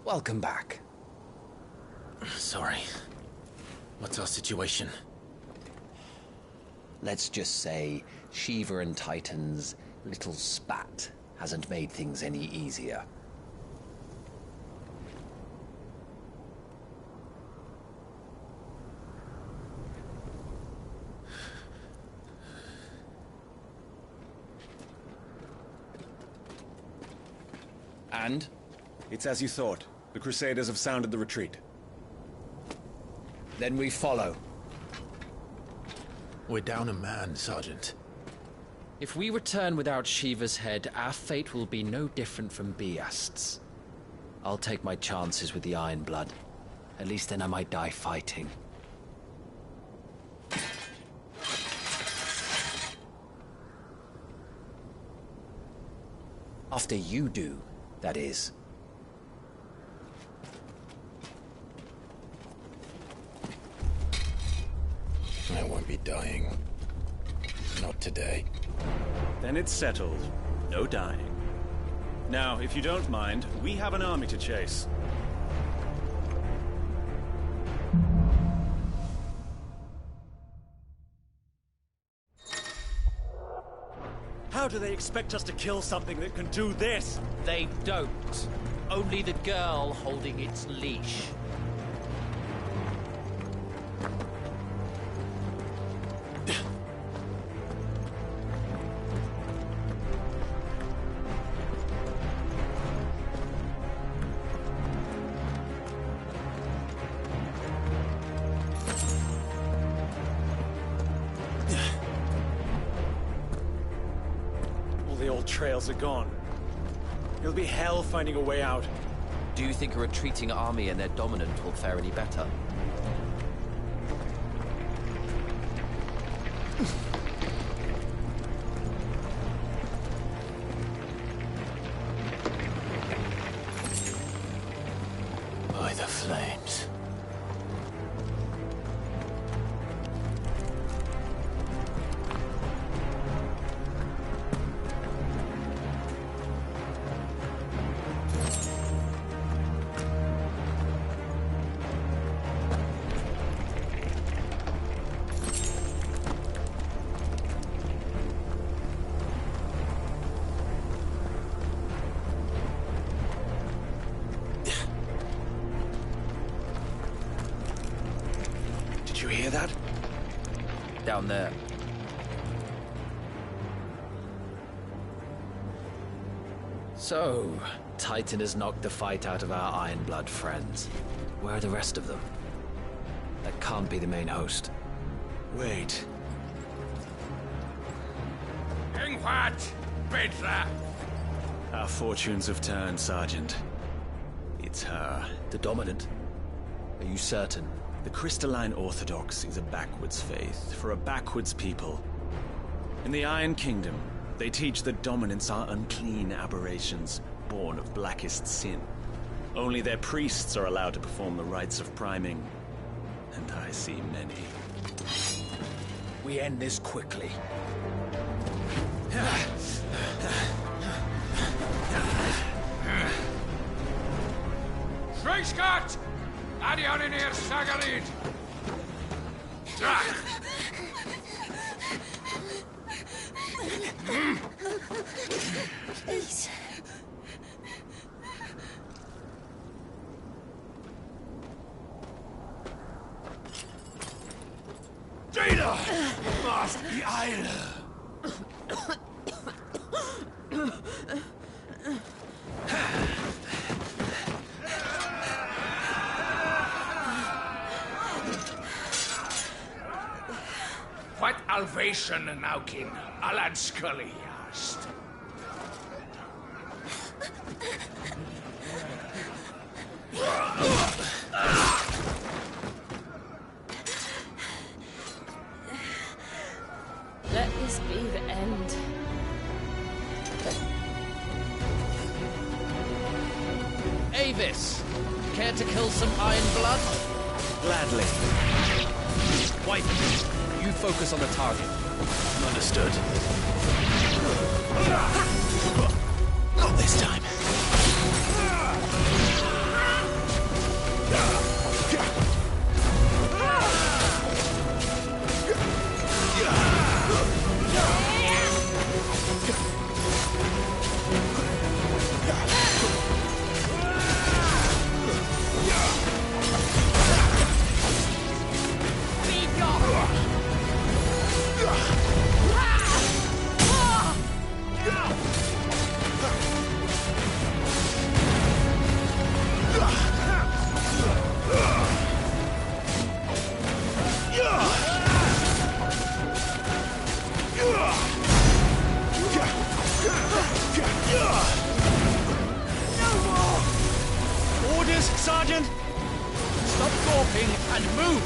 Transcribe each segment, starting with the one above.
welcome back. Sorry. What's our situation? Let's just say Shiva and Titan's little spat hasn't made things any easier. And? It's as you thought. The Crusaders have sounded the retreat. Then we follow. We're down a man, Sergeant. If we return without Shiva's head, our fate will be no different from Biast's. I'll take my chances with the Iron Blood. At least then I might die fighting. After you do, that is. I won't be dying. Not today. Then it's settled. No dying. Now, if you don't mind, we have an army to chase. How do they expect us to kill something that can do this? They don't. Only the girl holding its leash. Trails are gone. It'll be hell finding a way out. Do you think a retreating army and their dominant will fare any better? By the flames. Did you hear that? Down there. So, Titan has knocked the fight out of our Iron Blood friends. Where are the rest of them? That can't be the main host. Wait. What? Petra! Our fortunes have turned, Sergeant. It's her. The dominant? Are you certain? The Crystalline Orthodox is a backwards faith for a backwards people. In the Iron Kingdom, they teach that dominants are unclean aberrations, born of blackest sin. Only their priests are allowed to perform the rites of priming, and I see many. We end this quickly. Schweigskart! Adion in hier, Sagarid! Please. Jada! Must be Eile! What Alvation Naukin, Alad Scully asked. Let this be the end. Avis! Care to kill some Iron Blood? Gladly. Wipe. You focus on the target. Understood. Not this time. Sergeant! Stop gawping and move!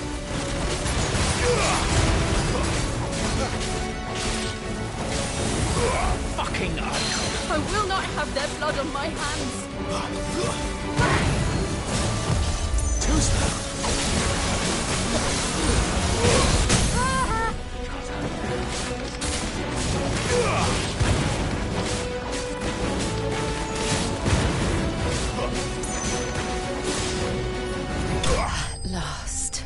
Fucking icon! I will not have their blood on my hands. Too slow. Last.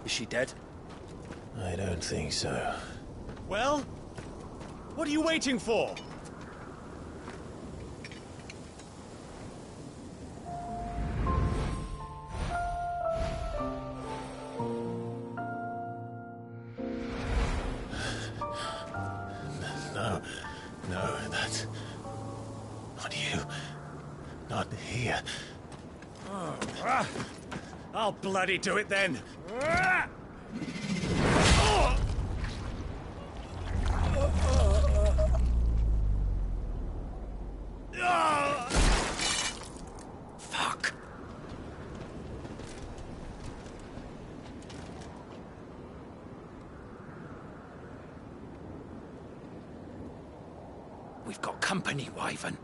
Is she dead? I don't think so. Well? What are you waiting for? No, that's... not you. Not here. I'll bloody do it then. Fuck. We've got company, Wyvern.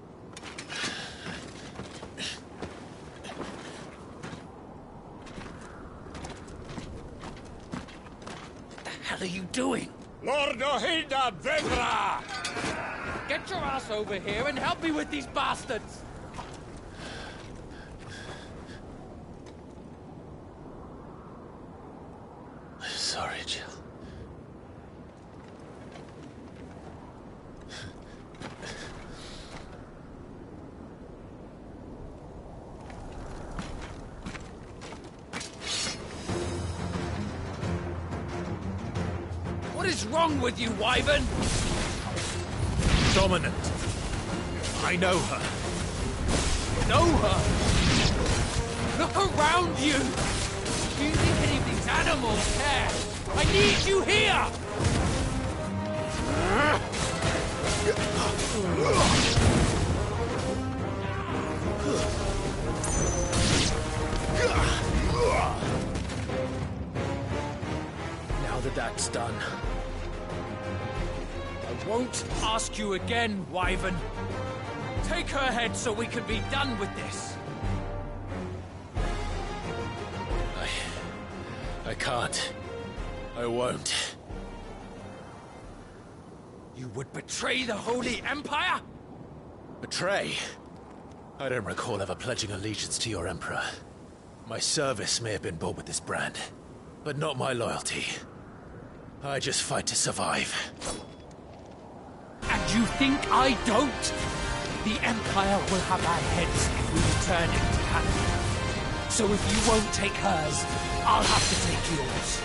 What the hell are you doing? Lord Yoshida Vedra! Get your ass over here and help me with these bastards! Sorry, Jill. What is wrong with you, Wyvern? Dominant. I know her. Know her? Look around you! Do you think any of these animals care? I need you here! Now that that's done, I won't ask you again, Wyvern. Take her head so we can be done with this. I can't. I won't. You would betray the Holy Empire? Betray? I don't recall ever pledging allegiance to your Emperor. My service may have been bought with this brand, but not my loyalty. I just fight to survive. And you think I don't? The Empire will have our heads if we return empty-handed. So if you won't take hers, I'll have to take yours.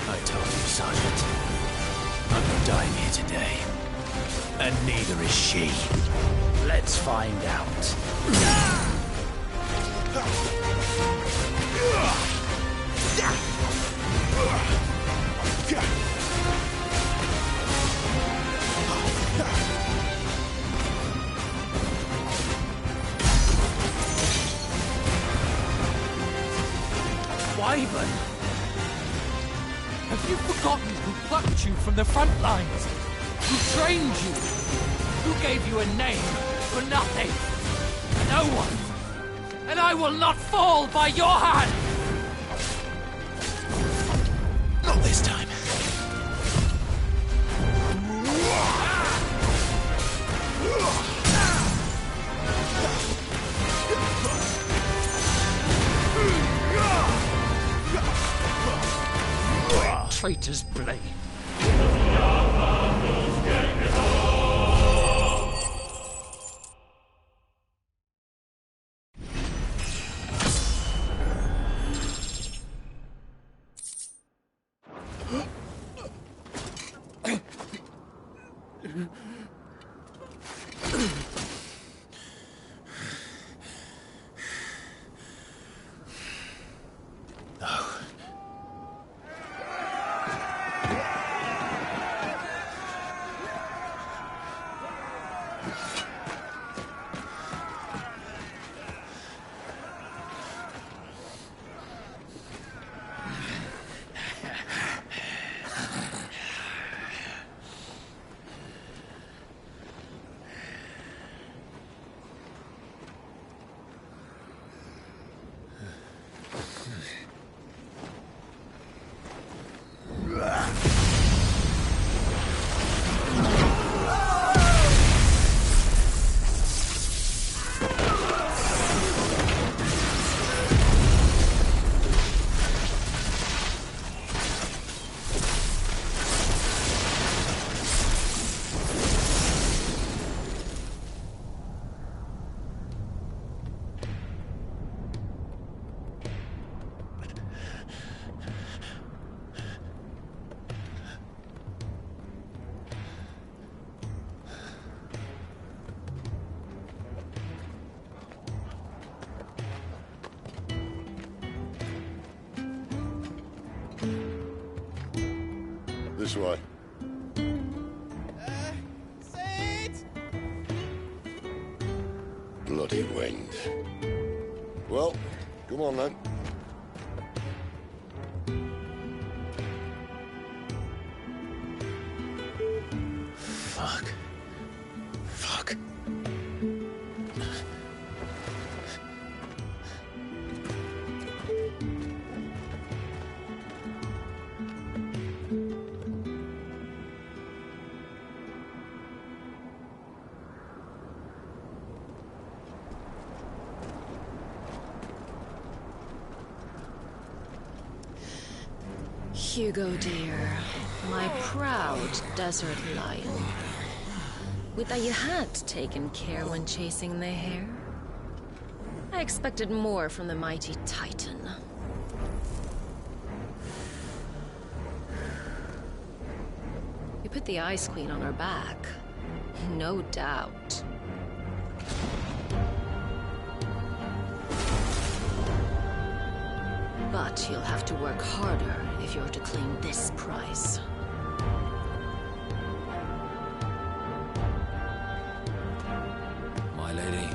I told you, Sergeant. I'm not dying here today. And neither is she. Let's find out. brought you from the front lines, who trained you, who gave you a name for nothing. No one. And I will not fall by your hand! Not this time. Traitor's blade. This way. Bloody wind. Well, come on then. Fuck. Fuck. Hugo, dear, my proud desert lion. Would that you had taken care when chasing the hare? I expected more from the mighty Titan. You put the Ice Queen on her back, no doubt. But you'll have to work harder if you're to claim this prize. My lady,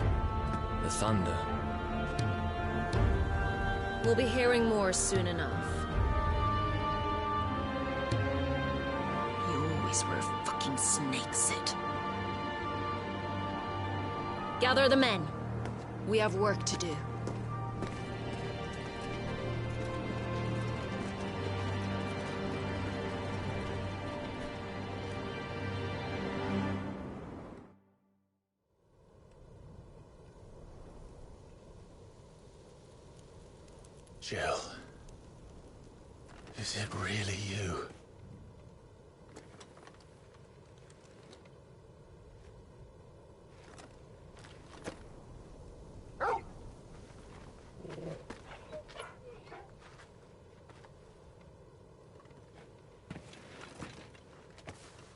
the thunder. We'll be hearing more soon enough. You always were a fucking snake, Sid. Gather the men. We have work to do. Jill. Is it really you?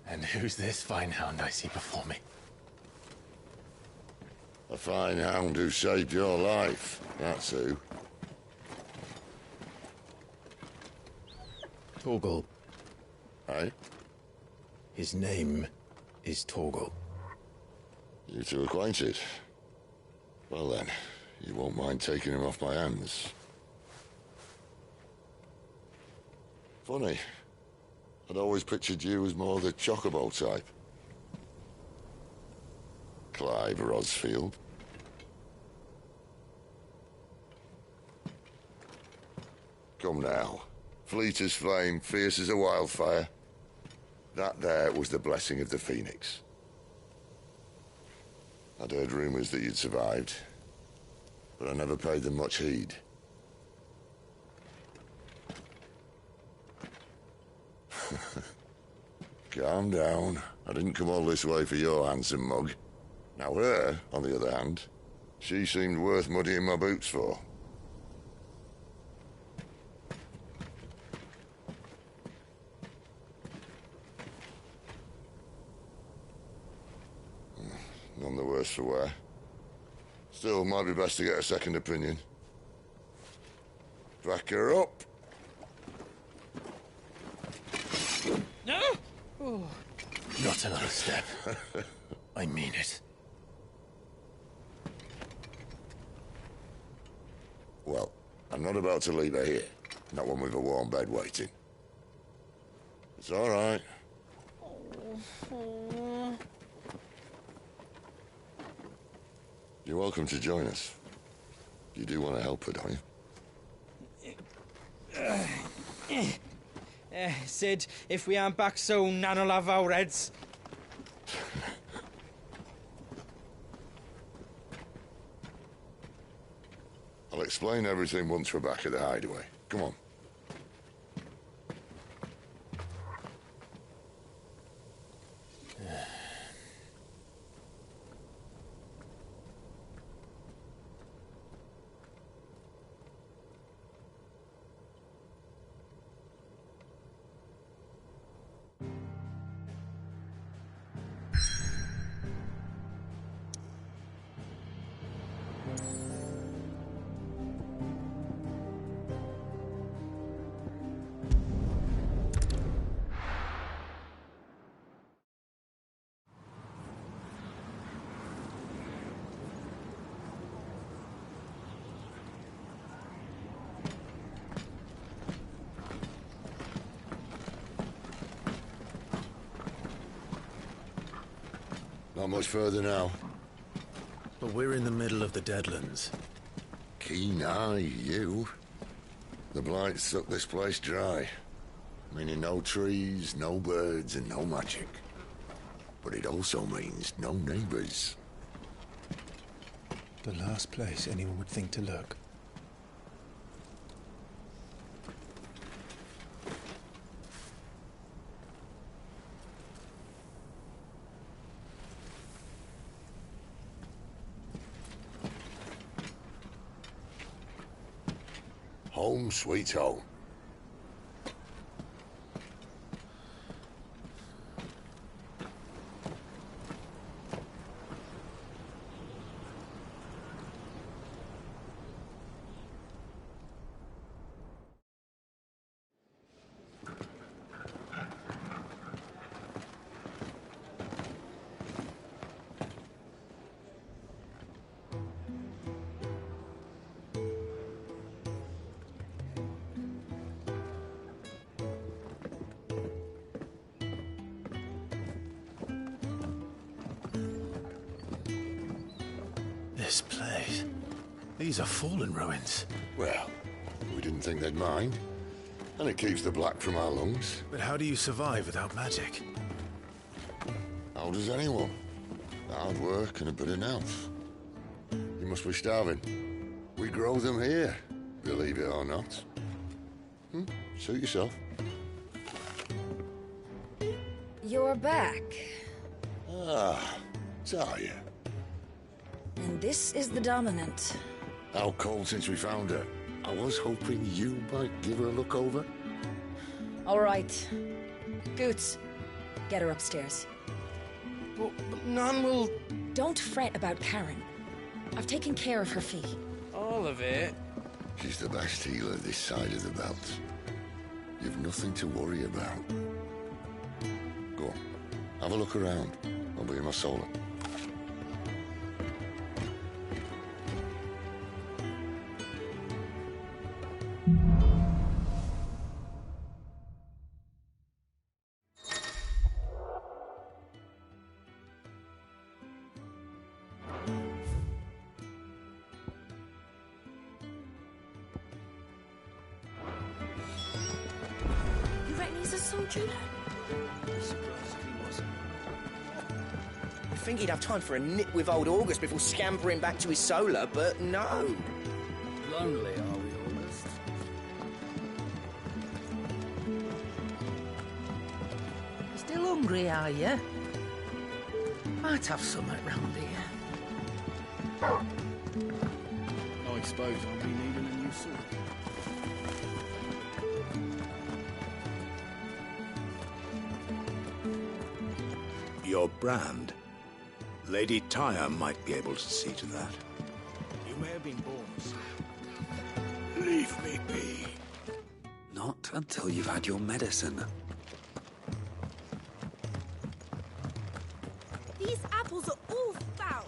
And who's this fine hound I see before me? A fine hound who saved your life, that's who. Torgal. Eh? His name is Torgal. You two acquainted? Well then, you won't mind taking him off my hands. Funny. I'd always pictured you as more the chocobo type. Clive Rosfield. Come now. Fleet as flame, fierce as a wildfire. That there was the blessing of the Phoenix. I'd heard rumors that you'd survived, but I never paid them much heed. Calm down. I didn't come all this way for your handsome mug. Now her, on the other hand, she seemed worth muddying my boots for. None the worse for wear. Still, might be best to get a second opinion. Back her up. No! Oh. Not another step. I mean it. Well, I'm not about to leave her here. Not one with a warm bed waiting. It's all right. You're welcome to join us. You do want to help her, don't you? Sid, if we aren't back soon, Nan'll have our heads. I'll explain everything once we're back at the hideaway. Come on. Not much further now. But we're in the middle of the Deadlands. Keen eye, you. The blight sucked this place dry. Meaning no trees, no birds, and no magic. But it also means no neighbors. The last place anyone would think to look. Home sweet home. This place. These are fallen ruins. Well, we didn't think they'd mind. And it keeps the black from our lungs. But how do you survive without magic? How does anyone? Hard work and a bit of nerve. You must be starving. We grow them here, believe it or not. Suit yourself. You're back. Ah, Talia. And this is the Dominant. How cold since we found her. I was hoping you might give her a look over. All right. Goots, get her upstairs. But Nan will... Don't fret about Karen. I've taken care of her fee. All of it? She's the best healer this side of the belt. You've nothing to worry about. Go on, have a look around. I'll be in my solar. told you that? You'd think he'd have time for a nip with old August before scampering back to his solar, but no. Lonely, are we, August? Still hungry, are you? Might have something round here. I suppose I'll be needing a new sword. Your brand. Lady Tyre might be able to see to that. You may have been born, sir. Leave me be. Not until you've had your medicine. These apples are all foul.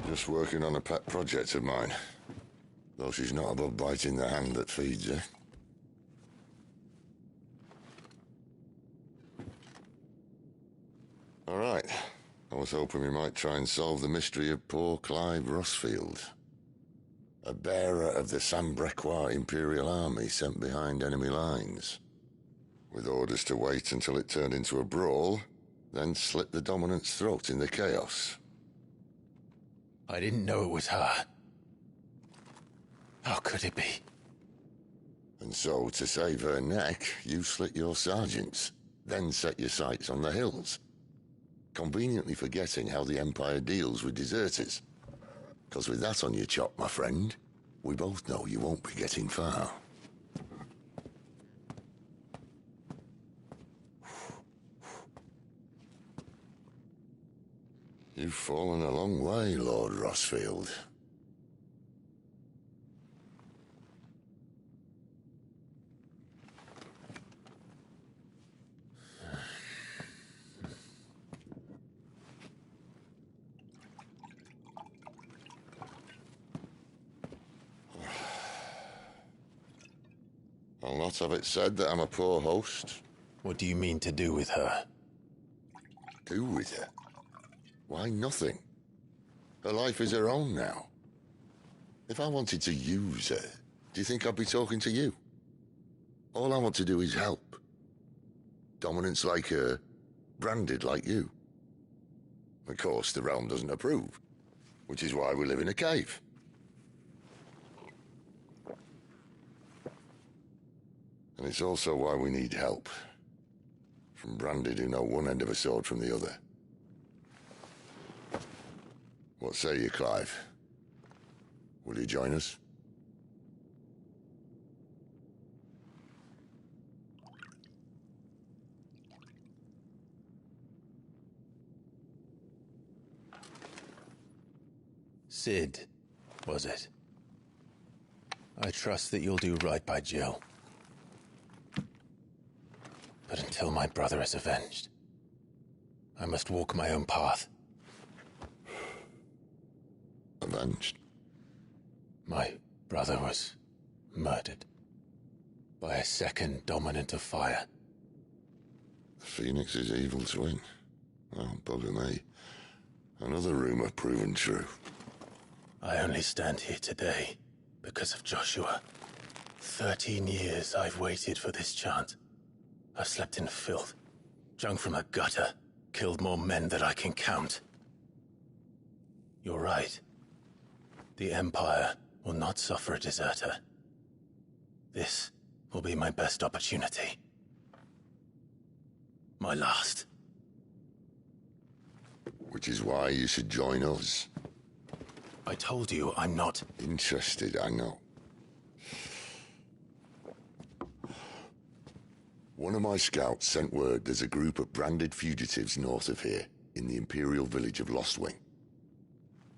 Just working on a pet project of mine. Though she's not above biting the hand that feeds her. All right. I was hoping we might try and solve the mystery of poor Clive Rossfield. A bearer of the Sambrequois Imperial Army sent behind enemy lines. With orders to wait until it turned into a brawl, then slit the dominant's throat in the chaos. I didn't know it was her. How could it be? And so, to save her neck, you slit your sergeants, then set your sights on the hills. Conveniently forgetting how the Empire deals with deserters. Because with that on your chop, my friend, we both know you won't be getting far. You've fallen a long way, Lord Rossfield. I'll not have it said that I'm a poor host. What do you mean to do with her? Do with her? Why, nothing. Her life is her own now. If I wanted to use her, do you think I'd be talking to you? All I want to do is help. Dominants like her, branded like you. Of course, the realm doesn't approve, which is why we live in a cave. And it's also why we need help. From branded who know one end of a sword from the other. What say you, Clive? Will you join us? Sid, was it? I trust that you'll do right by Jill. But until my brother is avenged, I must walk my own path. Avenged? My brother was murdered by a second dominant of fire. The Phoenix's evil twin. Oh, bugger me. Another rumor proven true. I only stand here today because of Joshua. 13 years I've waited for this chance. I've slept in filth, drunk from a gutter, killed more men than I can count. You're right. The Empire will not suffer a deserter. This will be my best opportunity. My last. Which is why you should join us. I told you I'm not interested, I know. One of my scouts sent word there's a group of branded fugitives north of here, in the Imperial village of Lostwing.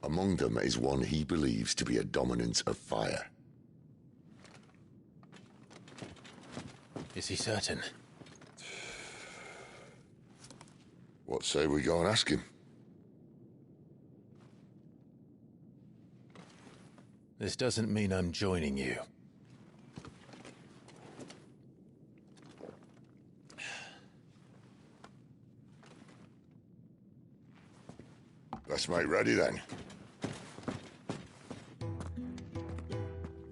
Among them is one he believes to be a dominant of fire. Is he certain? What say we go and ask him? This doesn't mean I'm joining you. Let's make ready then.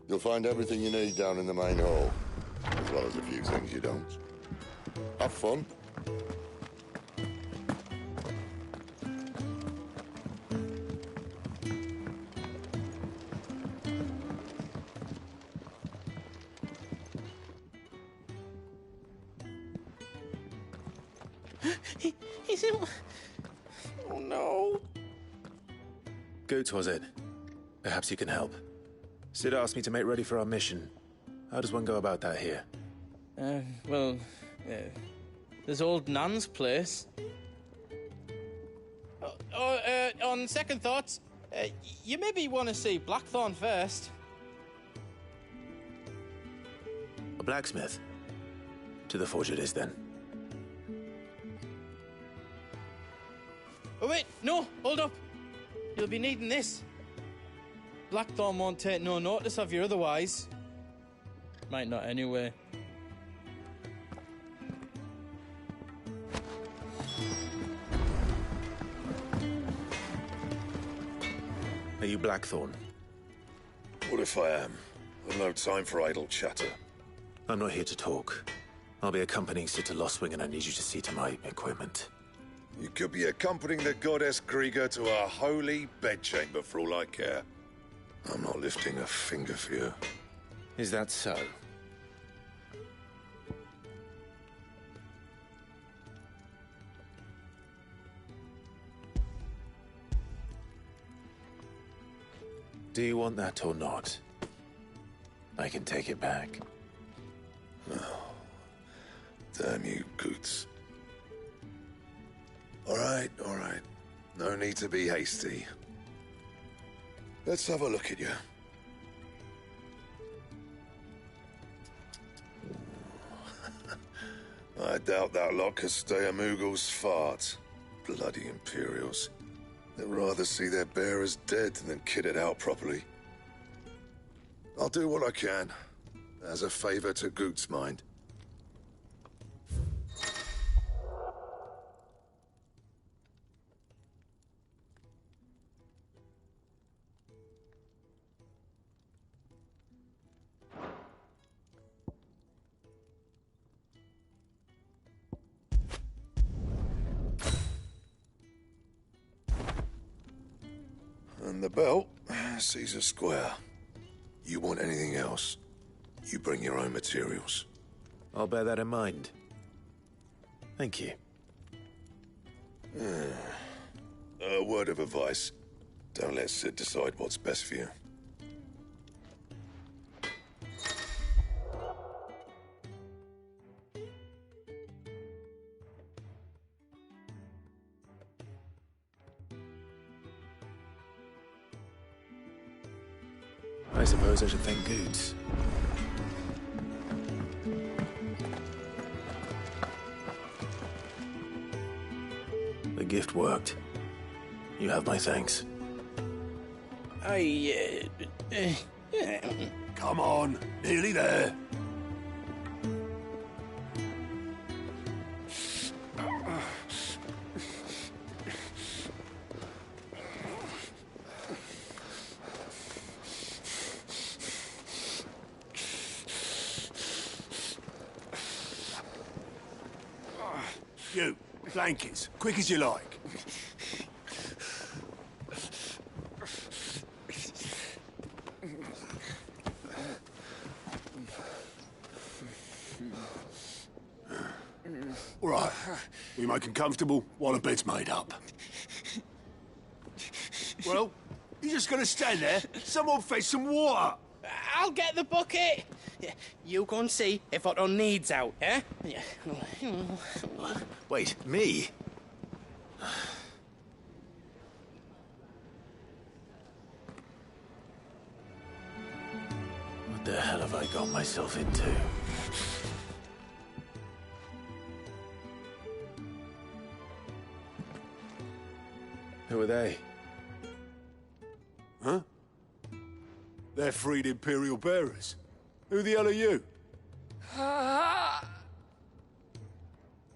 You'll find everything you need down in the main hall, as well as a few things you don't. Have fun. He's in... Oh no. Goots, was it? Perhaps you can help. Sid asked me to make ready for our mission. How does one go about that here? Well, there's old Nan's place. On second thoughts, you maybe want to see Blackthorn first. A blacksmith? To the forge it is, then. Oh wait, no, hold up. You'll be needing this. Blackthorn won't take no notice of you otherwise. Might not anyway. Are you Blackthorn? What if I am? I've no time for idle chatter. I'm not here to talk. I'll be accompanying Sid to Lostwing, and I need you to see to my equipment. You could be accompanying the goddess Krieger to our holy bedchamber for all I care. I'm not lifting a finger for you. Is that so? Do you want that or not? I can take it back. Oh, damn you, Goots. All right. No need to be hasty. Let's have a look at you. I doubt that lot could stay a Moogle's fart. Bloody Imperials. They'd rather see their bearers dead than kit it out properly. I'll do what I can, as a favor to Goot's mind. And the belt sees a square. You want anything else, you bring your own materials. I'll bear that in mind. Thank you. A word of advice. Don't let Sid decide what's best for you. I suppose I should thank Goots. The gift worked. You have my thanks. Come on, nearly there. You, blankets, quick as you like. All right, we make them comfortable while the bed's made up. Well, you're just gonna stand there? Someone fetch some water. I'll get the bucket. You go and see if Otto needs out, eh? Wait, me? What the hell have I got myself into? Who are they? Huh? They're freed Imperial bearers. Who the hell are you?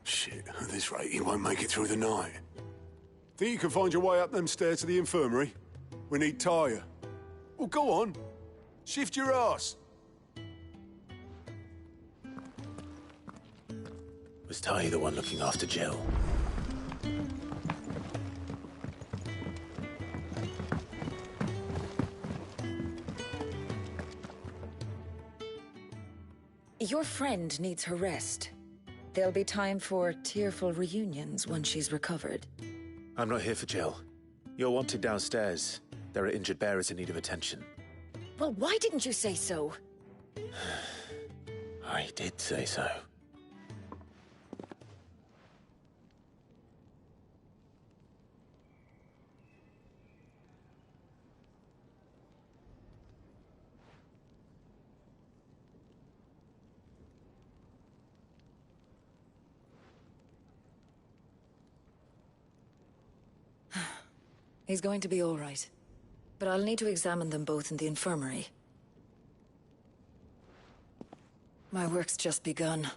Shit, at this rate, he won't make it through the night. Think you can find your way up them stairs to the infirmary? We need Taya. Well, go on. Shift your ass. Was Taya the one looking after Jill? Your friend needs her rest. There'll be time for tearful reunions when she's recovered. I'm not here for Jill. You're wanted downstairs. There are injured bearers in need of attention. Well, why didn't you say so? I did say so. He's going to be all right. But I'll need to examine them both in the infirmary. My work's just begun.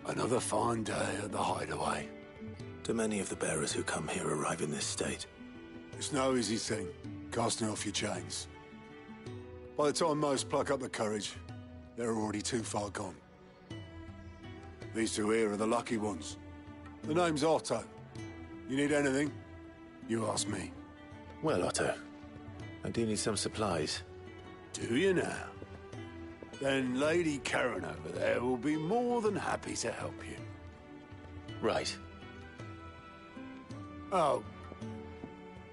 Another fine day at the hideaway. Do many of the bearers who come here arrive in this state? It's no easy thing, casting off your chains. By the time most pluck up the courage, they're already too far gone. These two here are the lucky ones. The name's Otto. You need anything? You ask me. Well, Otto, I do need some supplies. Do you now? Then Lady Karen over there will be more than happy to help you. Right. Oh,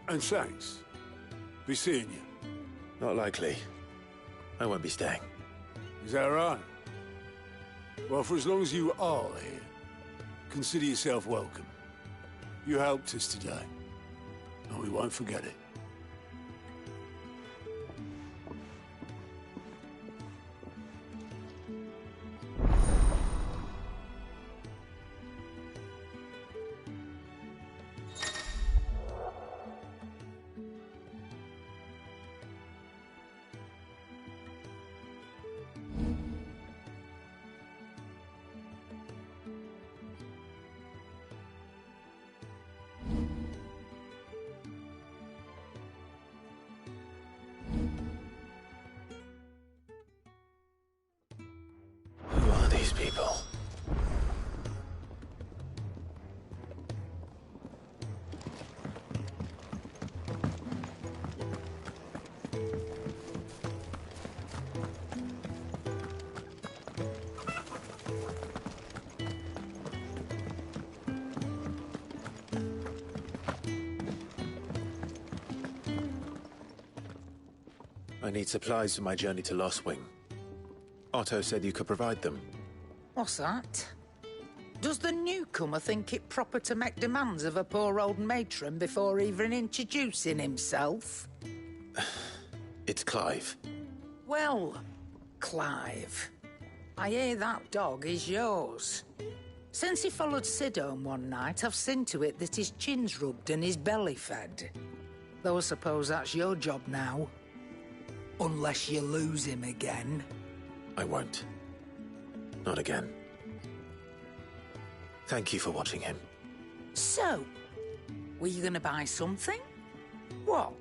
and thanks. Be seeing you. Not likely. I won't be staying. Is that right? Well, for as long as you are here, consider yourself welcome. You helped us today, and we won't forget it. Who are these people? I need supplies for my journey to Lost Wing. Otto said you could provide them. What's that? Does the newcomer think it proper to make demands of a poor old matron before even introducing himself? It's Clive. Well, Clive, I hear that dog is yours. Since he followed Sid home one night, I've seen to it that his chin's rubbed and his belly fed. Though I suppose that's your job now. Unless you lose him again. I won't. Not again. Thank you for watching him. So, were you gonna buy something? What?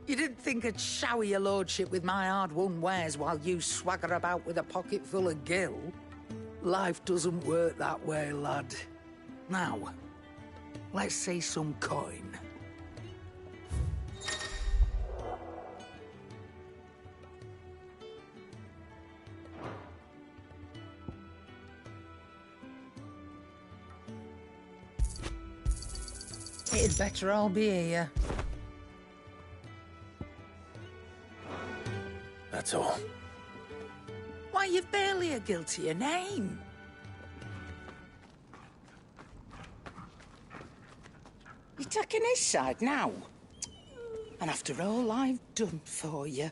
You didn't think I'd shower your lordship with my hard-won wares while you swagger about with a pocket full of gil? Life doesn't work that way, lad. Now, let's see some coin. It'd better all be here. That's all. Why, you've barely a guiltier name. taking his side now? And after all I've done for you.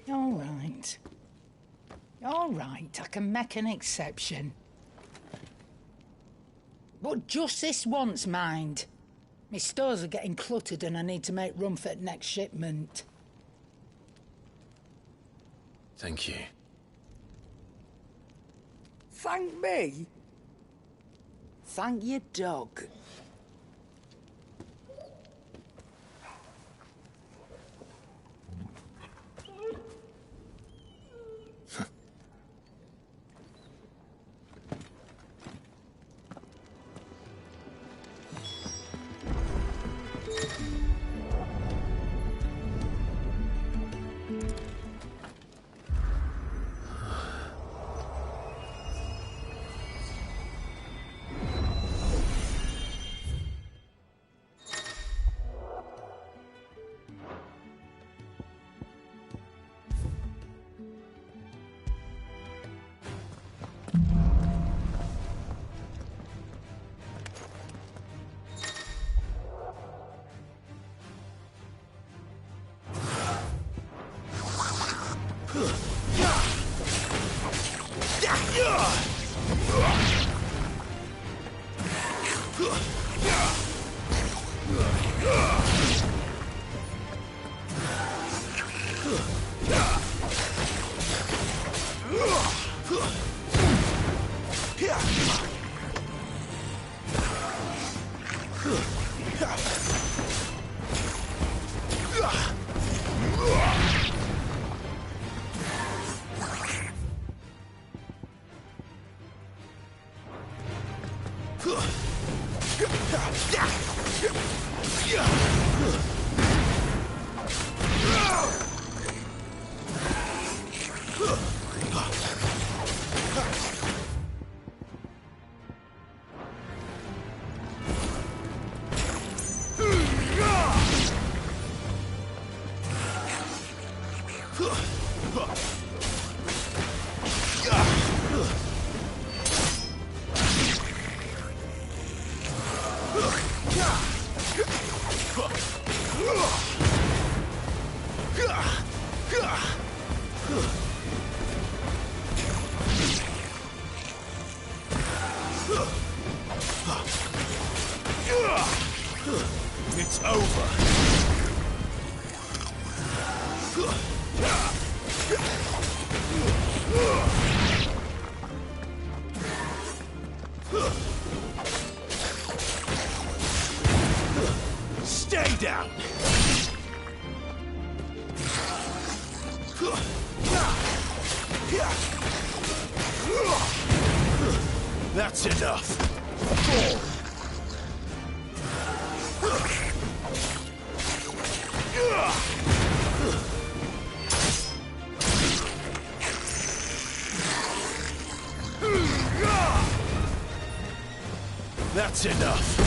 All right. All right, I can make an exception. But just this once, mind. My stores are getting cluttered and I need to make room for the next shipment. Thank you. Thank me? Thank your dog. It's over. Stay down. That's enough. Fall. That's enough.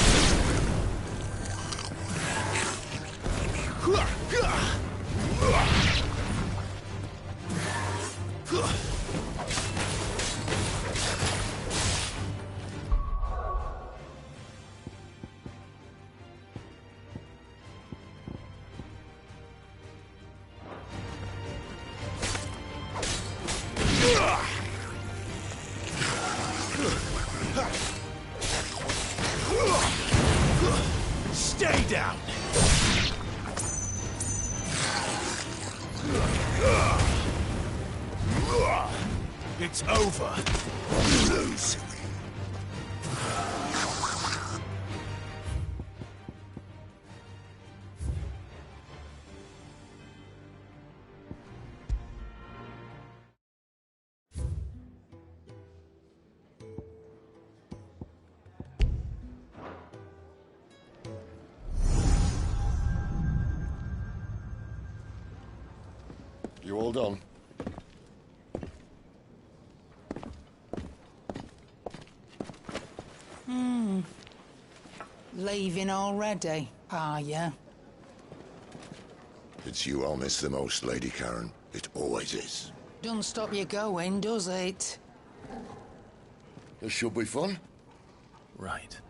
Stay down. It's over. You lose. You all done? Leaving already, are ya? It's you I'll miss the most, Lady Karen. It always is. Don't stop you going, does it? This should be fun. Right.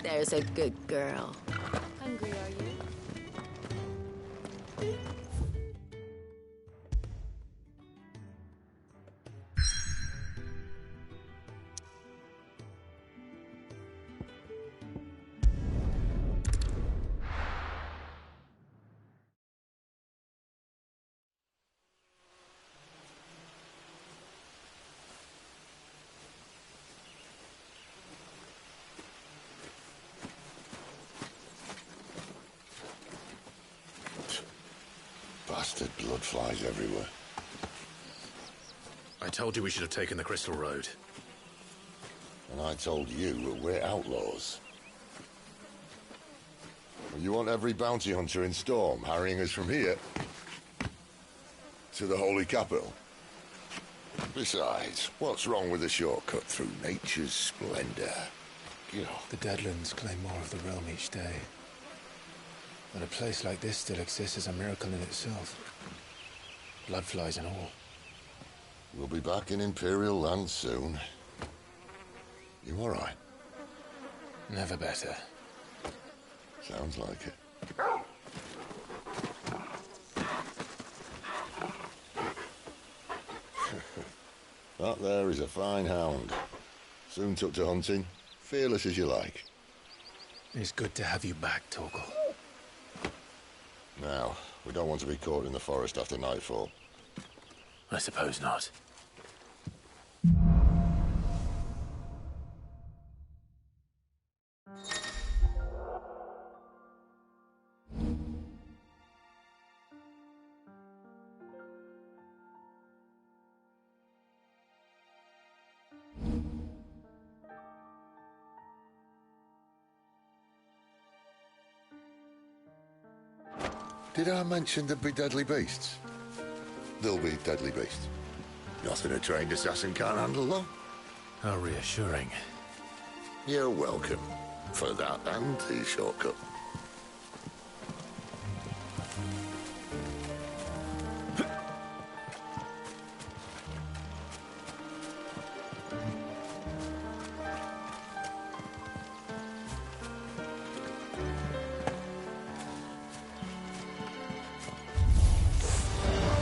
There's a good girl. Hungry, are you? Bastard blood flies everywhere. I told you we should have taken the Crystal Road. And I told you that we're outlaws. Well, you want every bounty hunter in Storm harrying us from here to the Holy Capital? Besides, what's wrong with a shortcut through nature's splendor? The Deadlands claim more of the realm each day. But a place like this still exists is a miracle in itself. Bloodflies and all. We'll be back in Imperial land soon. You all right? Never better. Sounds like it. That there is a fine hound. Soon took to hunting. Fearless as you like. It's good to have you back, Torgal. Now, we don't want to be caught in the forest after nightfall. I suppose not. Did I mention there'd be deadly beasts? There'll be deadly beasts. Nothing a trained assassin can't handle, though. How reassuring. You're welcome. For that and the shortcut.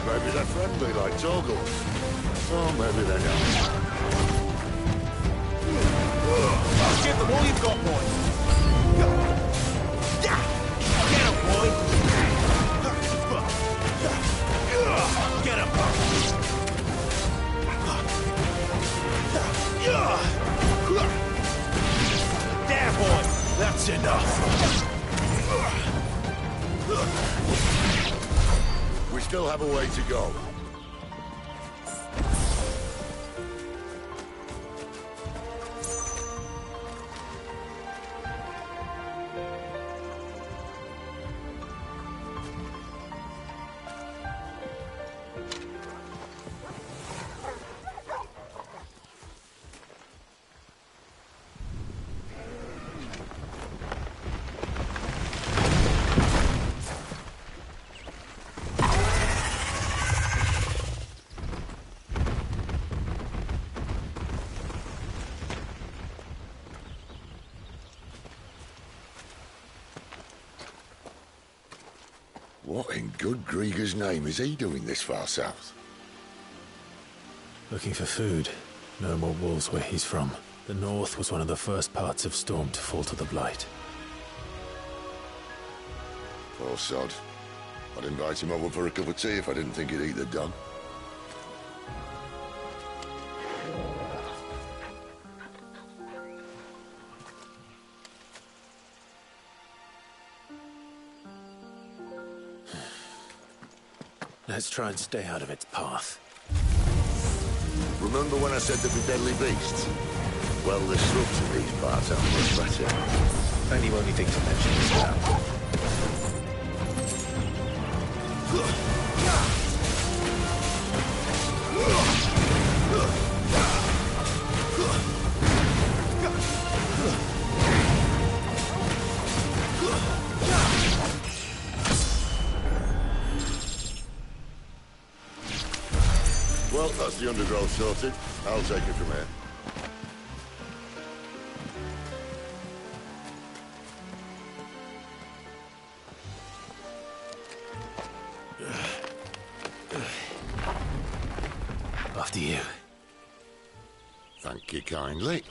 Maybe they're friendly like Torgal. Oh, maybe they're not. Give them all you've got, boy. Get him, boy. Get him. There, boy. That's enough. We still have a way to go. What in good Grieger's name is he doing this far south? Looking for food. No more wolves where he's from. The north was one of the first parts of Storm to fall to the Blight. Poor sod. I'd invite him over for a cup of tea if I didn't think he'd eat the dog. Let's try and stay out of its path. Remember when I said there'd be deadly beasts? Well, the shrubs in these parts are much better. And you only think to mention this now. Well, that's the undergrowth sorted. I'll take it from here. After you. Thank you kindly.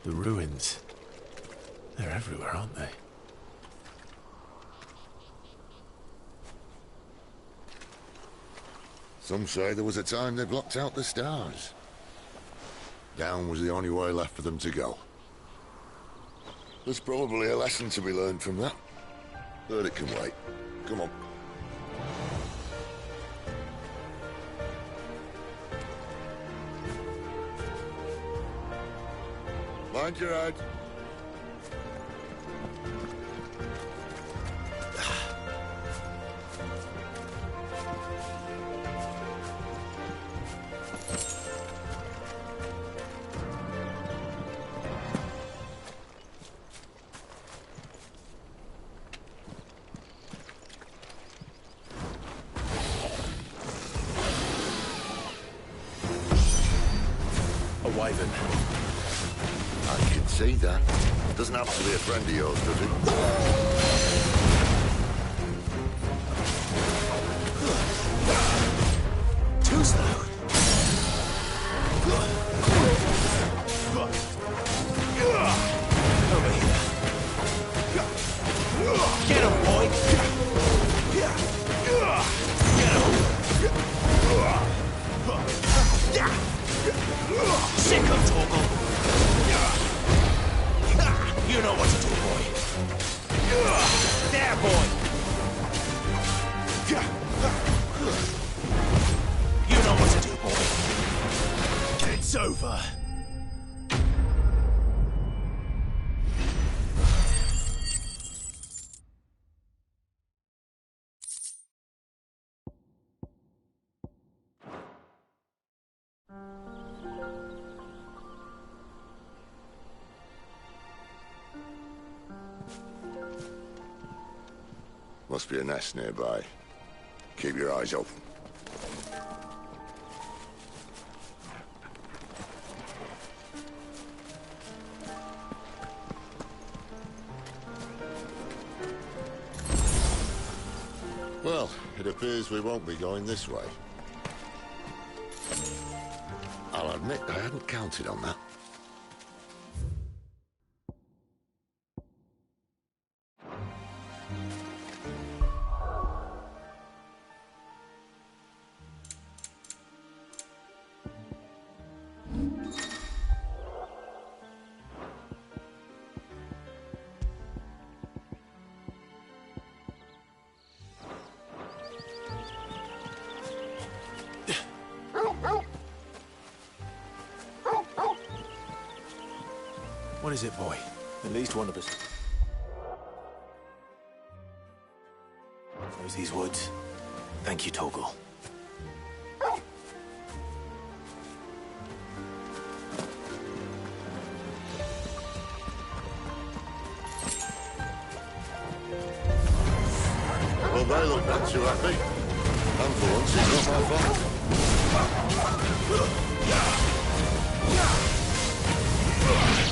The ruins. They're everywhere, aren't they? Some say there was a time they blocked out the stars. Down was the only way left for them to go. There's probably a lesson to be learned from that. But it can wait. Come on. Mind your head. A wyvern. I can see that. Doesn't have to be a friend of yours, does it? Too slow. Over here. Get him, boy! Get him! Sick of Torgal! You know what to do, boy. There, boy! You know what to do, boy. It's over. Must be a nest nearby. Keep your eyes open. Well, it appears we won't be going this way. I'll admit I hadn't counted on that. What is it, boy? At least one of us knows these woods. Thank you, Torgal. Well, they look not too happy. And for once, it's not my fault.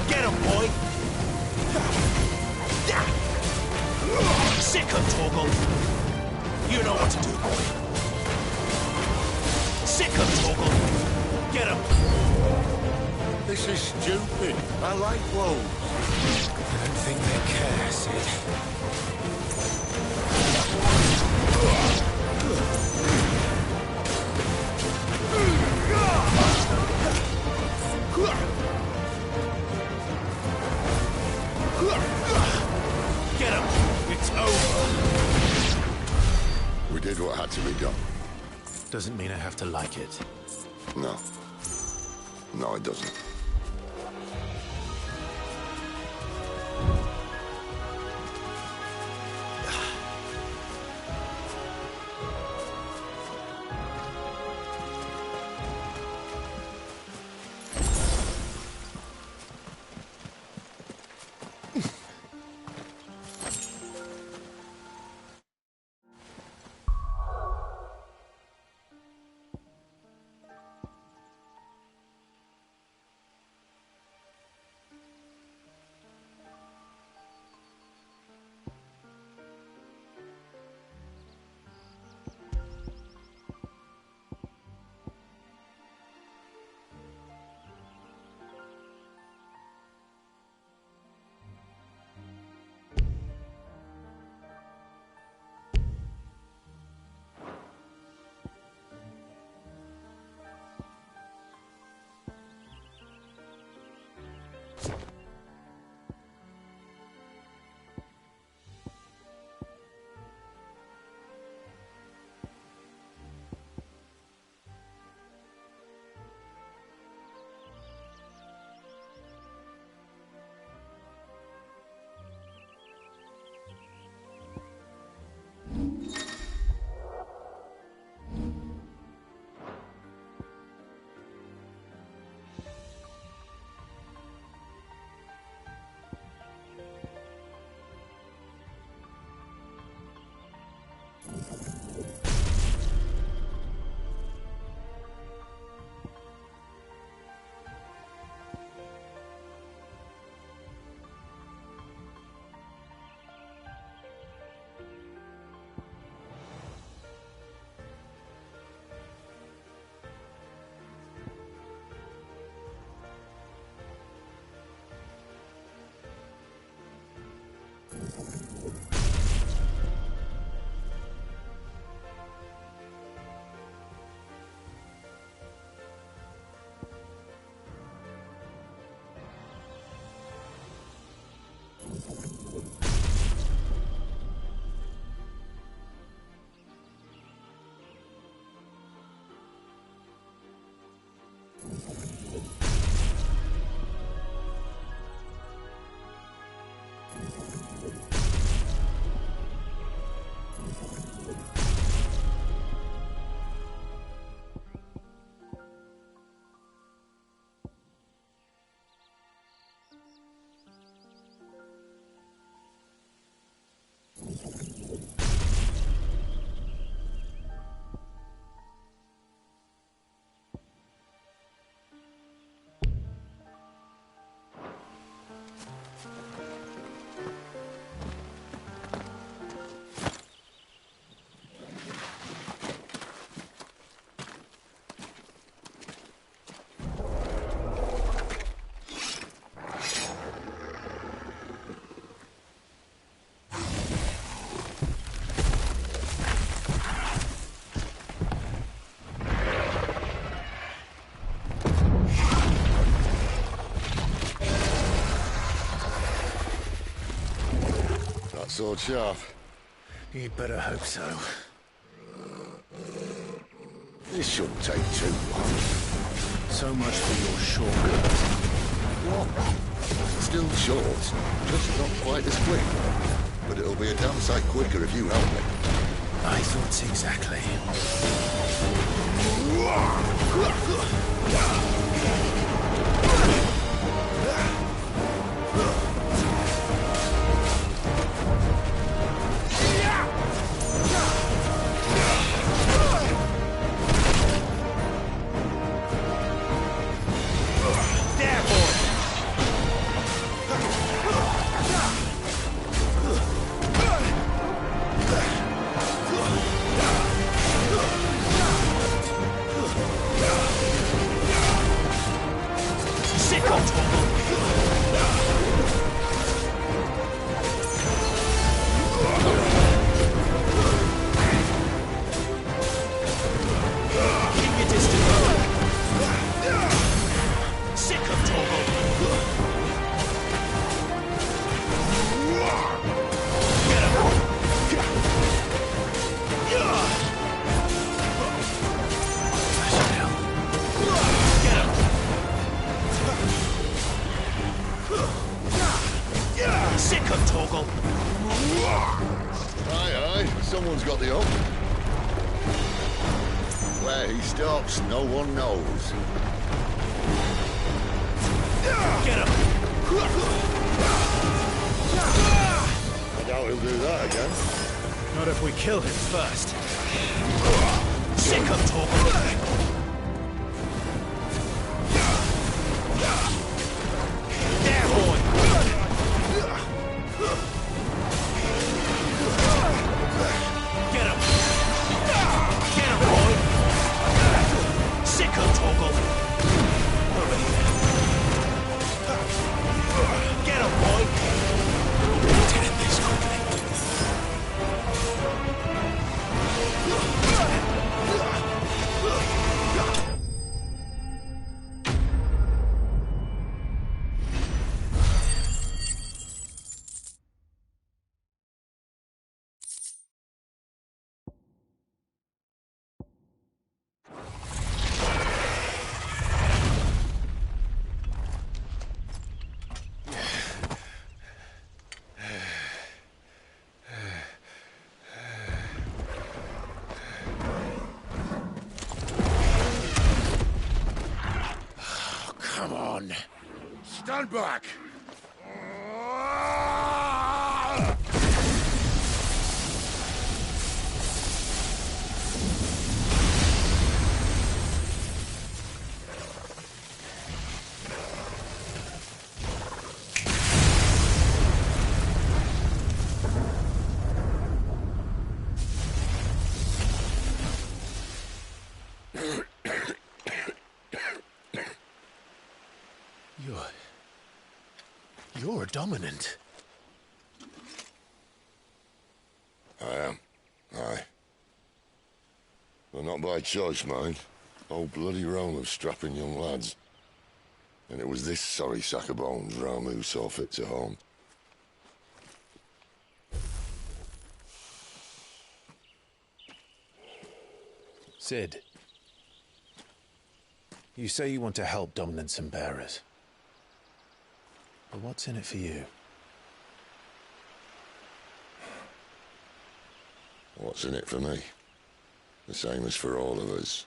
Get him, boy! Sick of Torgal! You know what to do, boy. Sick of Torgal! Get him! This is stupid. I like wolves. I don't think they care, Sid. Get him! It's over! We did what had to be done. Doesn't mean I have to like it. No. No, it doesn't. Sword sharp. You'd better hope so. This shouldn't take too long. So much for your shortcut. What? Still short, just not quite as quick. But it'll be a damn sight quicker if you help me. I thought exactly. Sit Sick of Torgal! Aye, someone's got the up. Where he stops, no one knows. Get him! I doubt he'll do that again. Not if we kill him first. Sick of Torgal! There, boy! Get him! Get him, boy! Sick of Torgal! Already there. Get him, boy! Let's get in this quickly. Come on. Stand back! You're dominant. I am. Aye. But not by choice, mind. Whole bloody realm of strapping young lads. And it was this sorry sack of bones Ramu who saw fit to home. Sid. You say you want to help dominants and bearers. But what's in it for you? What's in it for me? The same as for all of us.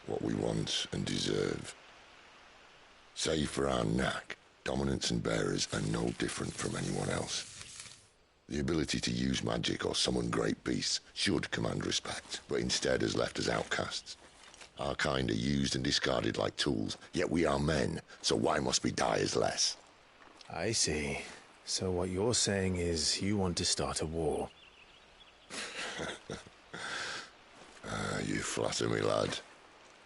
What we want and deserve. Save for our knack, dominants and bearers are no different from anyone else. The ability to use magic or summon great beasts should command respect, but instead has left us outcasts. Our kind are used and discarded like tools, yet we are men, so why must we die as less? I see. So what you're saying is you want to start a war. You flatter me, lad.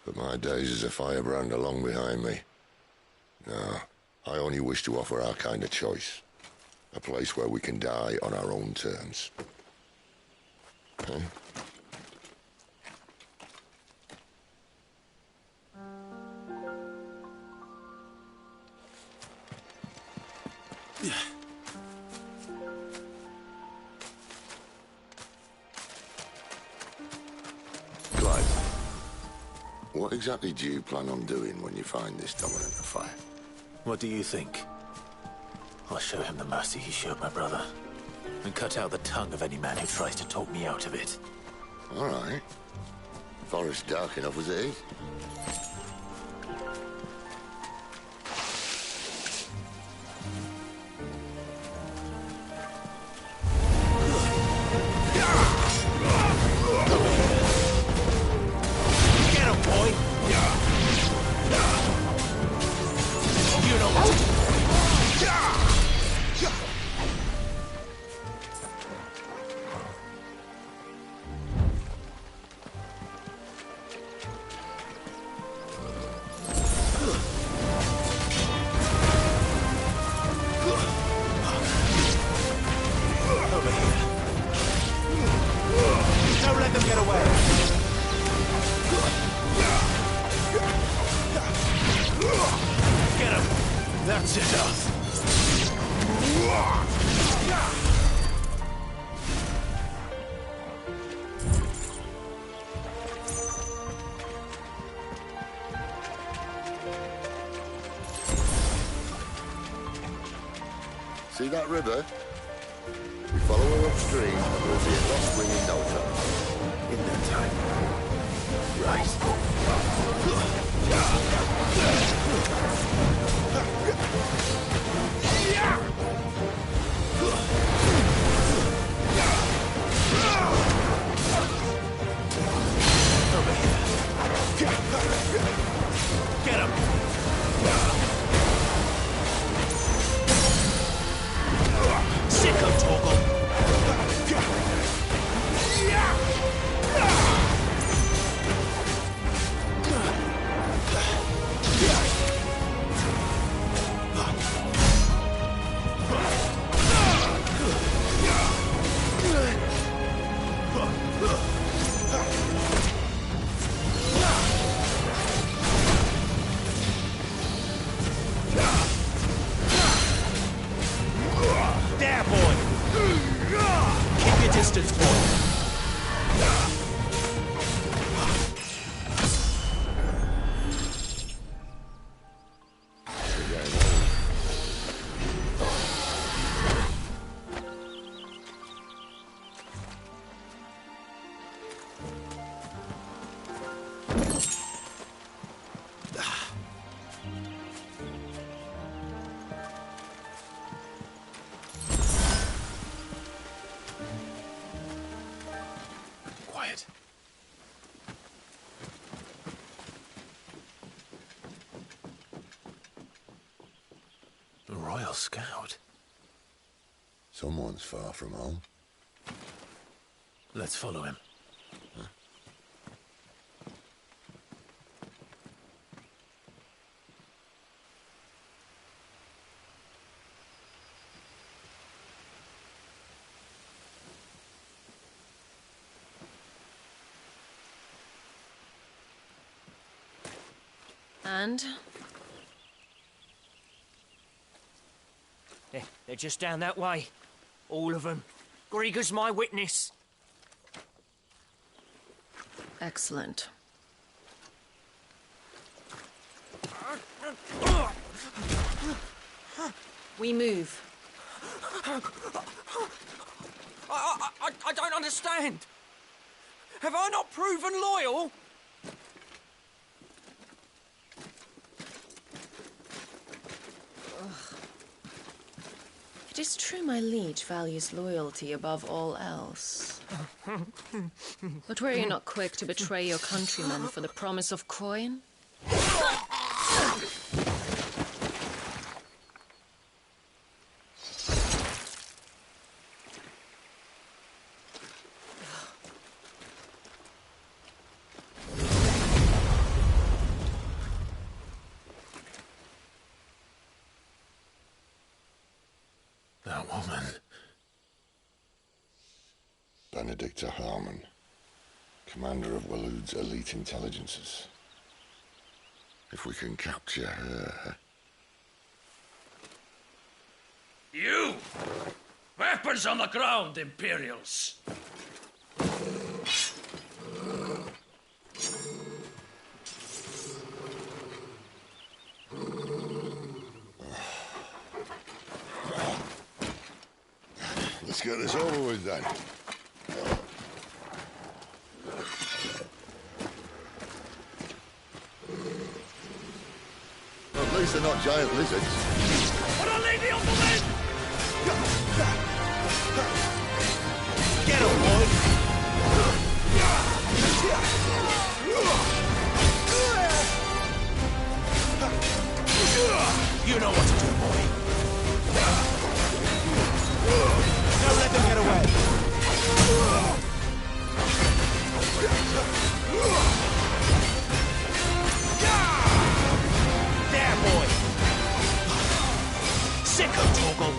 But my days as a firebrand are long behind me. No, I only wish to offer our kind a choice. A place where we can die on our own terms. Huh? Clive, what exactly do you plan on doing when you find this dominant affair? What do you think? I'll show him the mercy he showed my brother. And cut out the tongue of any man who tries to talk me out of it. All right. Forest dark enough as it is. See that river? We follow her upstream and we'll be at Lost Spring in no time. In that time. Right. Over here. Get him! Sick of Torgal! There, boy! Keep your distance, boy! Quiet. A Royal Scout? Someone's far from home. Let's follow him. And? They're just down that way. All of them. Grieger's my witness. Excellent. We move. I don't understand. Have I not proven loyal? It is true my liege values loyalty above all else. But were you not quick to betray your countrymen for the promise of coin? That woman. Benedicta Harmon, commander of Waloed's elite intelligences. If we can capture her... You! Weapons on the ground, Imperials! Let's get this over with then. Well, at least they're not giant lizards. Put a lady on the lid! Get him, boy! You know what to do, boy. Don't let them get away. There, boy. Sick of Torgal.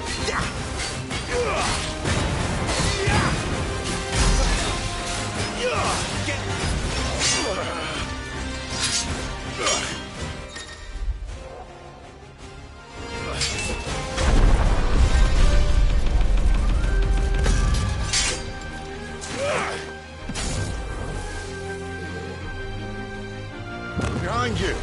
Behind you.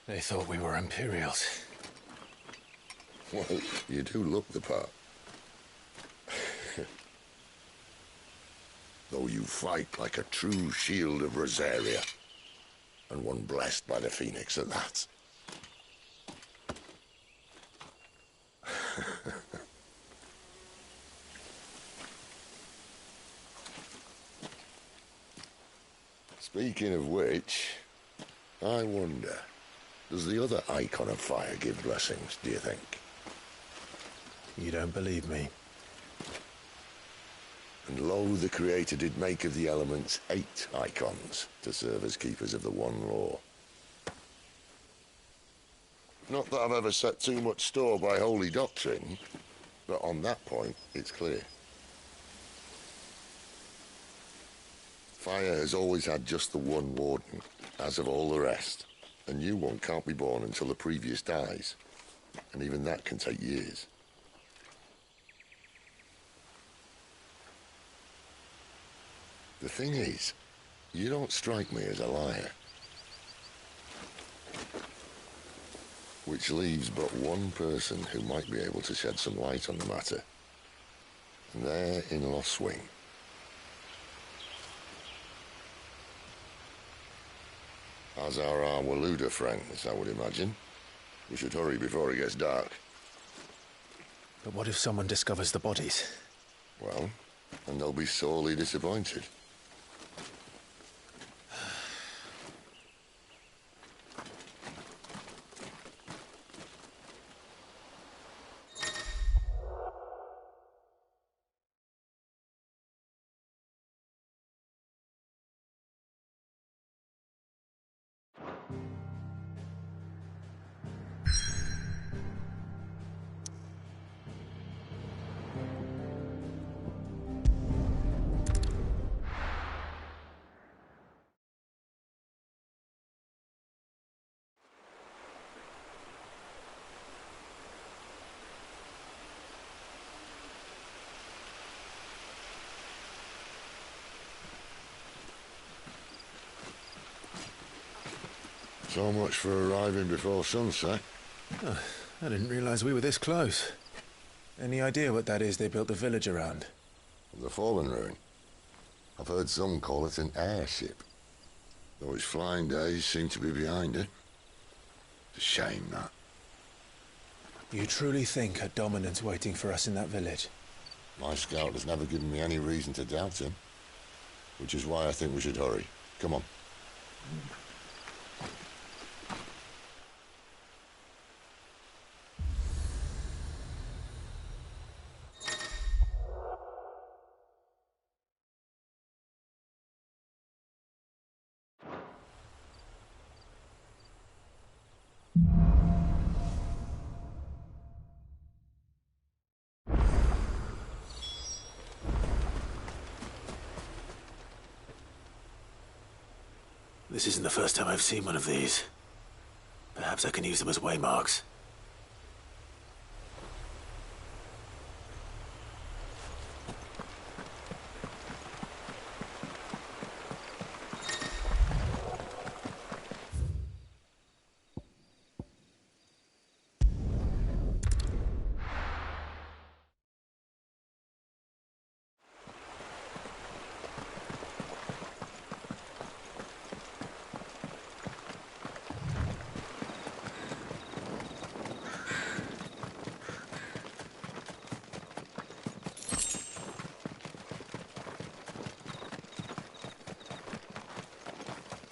They thought we were Imperials. Well, you do look the part. Though you fight like a true shield of Rosaria. And one blessed by the Phoenix at that. Speaking of which, I wonder, does the other icon of fire give blessings, do you think? You don't believe me? And lo, the Creator did make of the elements 8 icons to serve as keepers of the one law. Not that I've ever set too much store by holy doctrine, but on that point, it's clear. Fire has always had just the one warden, as have all the rest. A new one can't be born until the previous dies, and even that can take years. The thing is, you don't strike me as a liar. Which leaves but one person who might be able to shed some light on the matter. And they're in Lost Swing. As are our Waluda friends, I would imagine. We should hurry before it gets dark. But what if someone discovers the bodies? Well, and they'll be sorely disappointed. So much for arriving before sunset. Oh, I didn't realize we were this close. Any idea what that is they built the village around? The Fallen Ruin. I've heard some call it an airship. Though its flying days seem to be behind it. It's a shame, that. You truly think a dominant's waiting for us in that village? My scout has never given me any reason to doubt him. Which is why I think we should hurry. Come on. This isn't the first time I've seen one of these. Perhaps I can use them as waymarks.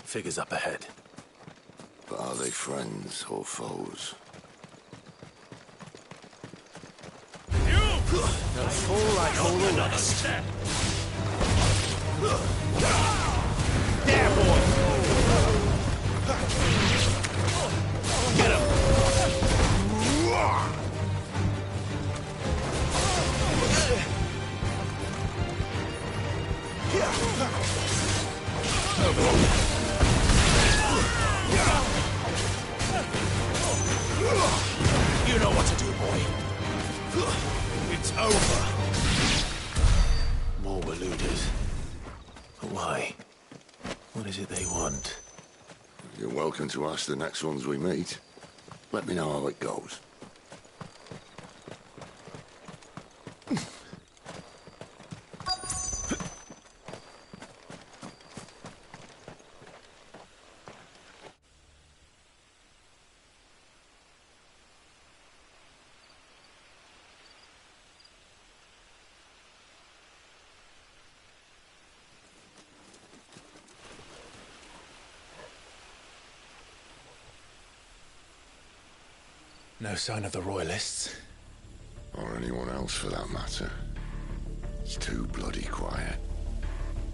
Figures up ahead. But are they friends or foes? They'll fall like all the rest. There, boy! Get him! You know what to do, boy. It's over. More Waludas. But why? What is it they want? You're welcome. welcome to ask the next ones we meet. Let me know how it goes. No sign of the Royalists. Or anyone else for that matter. It's too bloody quiet.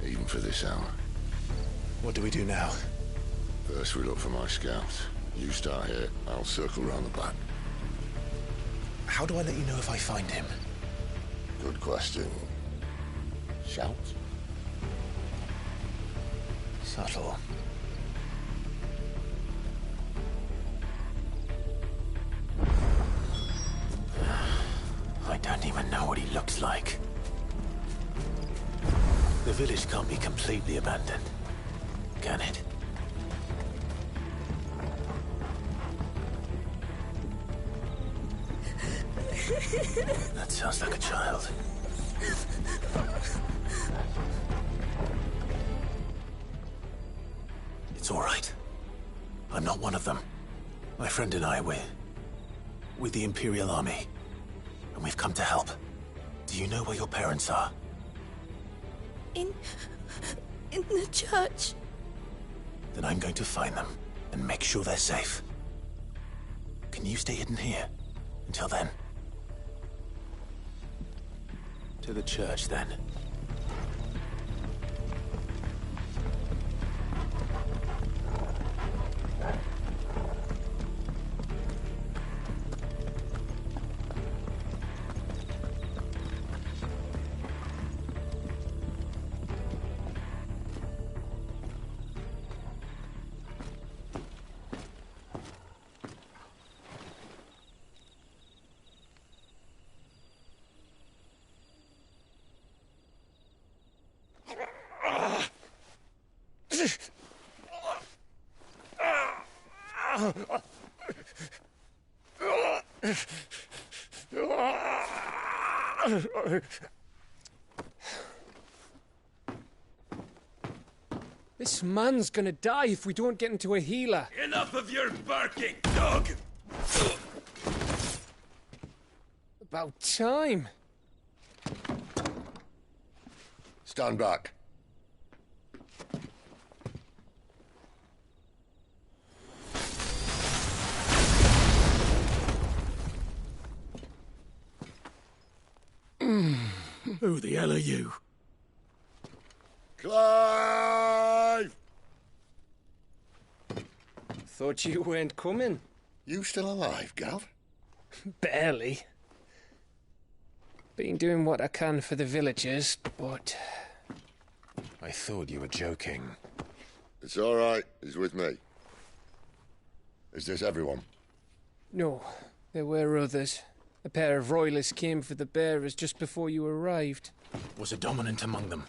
Even for this hour. What do we do now? First we look for my scouts. You start here, I'll circle round the back. How do I let you know if I find him? Good question. Shout? Subtle. I don't even know what he looks like. The village can't be completely abandoned, can it? That sounds like a child. It's all right. I'm not one of them. My friend and I, we're with the Imperial Army. And we've come to help. Do you know where your parents are? In the church. Then I'm going to find them and make sure they're safe. Can you stay hidden here until then? To the church, then. This man's gonna die if we don't get into a healer. Enough of your barking, dog! About time. Stand back. Who the hell are you? Clive! Thought you weren't coming. You still alive, Gav? Barely. Been doing what I can for the villagers, but... I thought you were joking. It's all right. He's with me. Is this everyone? No, there were others. A pair of royalists came for the bearers just before you arrived. Was a dominant among them?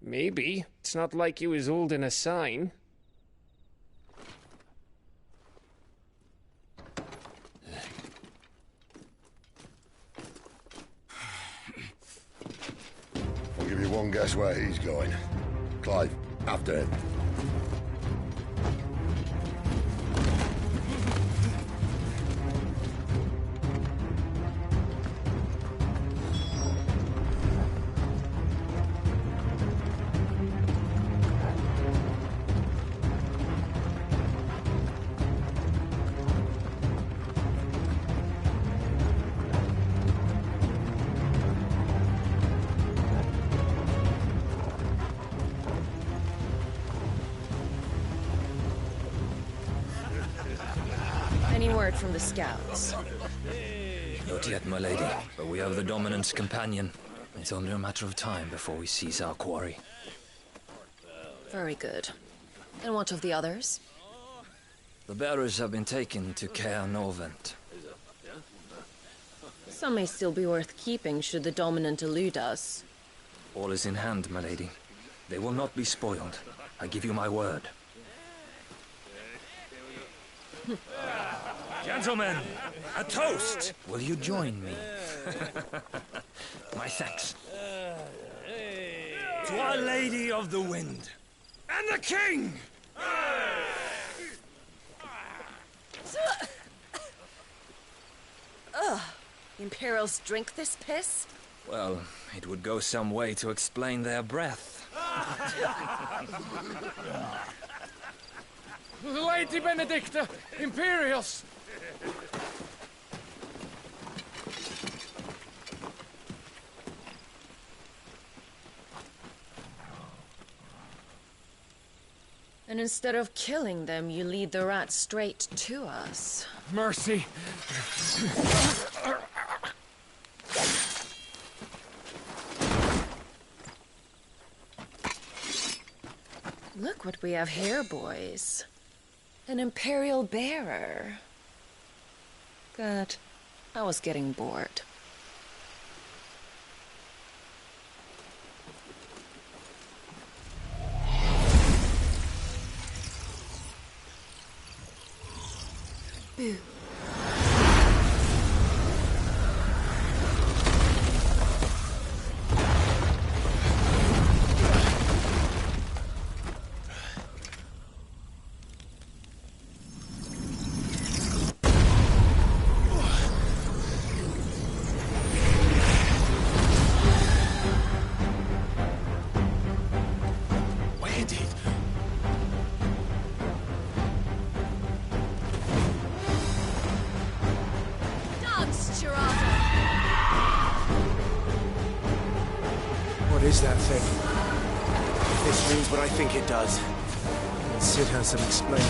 Maybe. It's not like he was holding a sign. I'll give you one guess where he's going. Clive, after him. Any word from the scouts? Not yet, my lady, but we have the dominant's companion. It's only a matter of time before we seize our quarry. Very good. And what of the others? The bearers have been taken to Caer Norvent. Some may still be worth keeping should the dominant elude us. All is in hand, my lady. They will not be spoiled. I give you my word. Gentlemen, a toast! Will you join me? My thanks. To Our Lady of the Wind. And the King! Ugh. Imperials drink this piss? Well, it would go some way to explain their breath. Lady Benedicta! Imperials! And instead of killing them, you lead the rats straight to us. Mercy! Look what we have here, boys. An Imperial bearer. Good. I was getting bored. Boo. What is that thing? This means what I think it does. Sid has some explaining.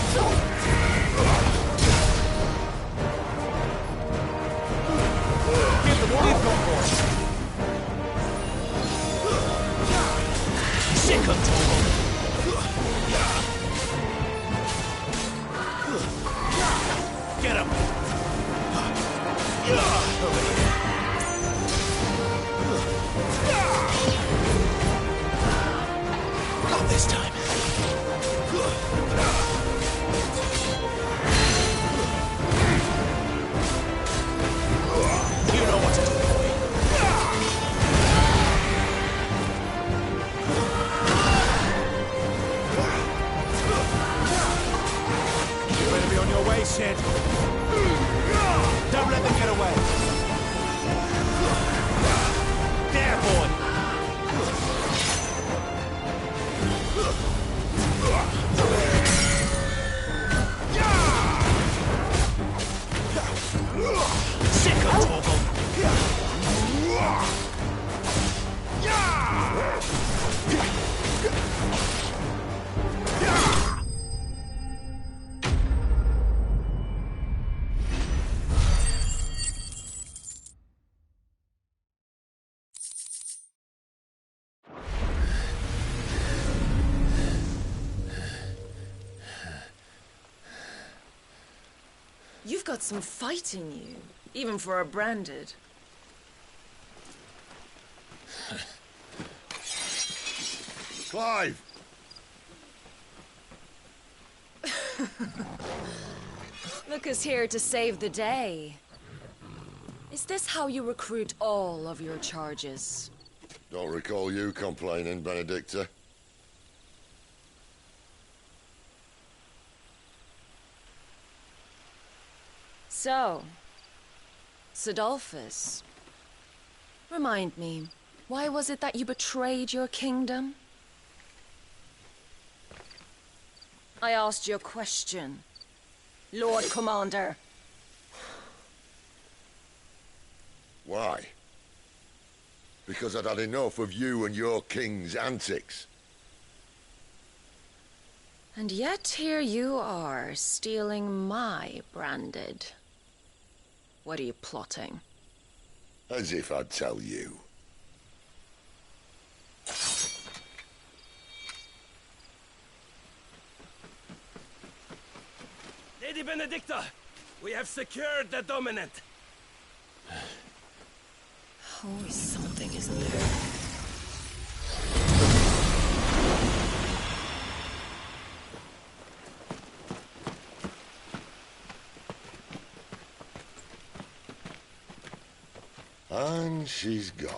Get the one you've got for Get him! Over here. Not this time. You know what to do, boy. You better be on your way, Sid. Don't let them get away. There, boy. Sick of Torval. You've got some fight in you, even for a branded. Clive! Look who's here to save the day. Is this how you recruit all of your charges? Don't recall you complaining, Benedicta. So, Sidolphus, remind me, why was it that you betrayed your kingdom? I asked you a question, Lord Commander. Why? Because I'd had enough of you and your king's antics. And yet here you are, stealing my branded. What are you plotting? As if I'd tell you. Lady Benedicta, we have secured the dominant. Always something, isn't there? And she's gone.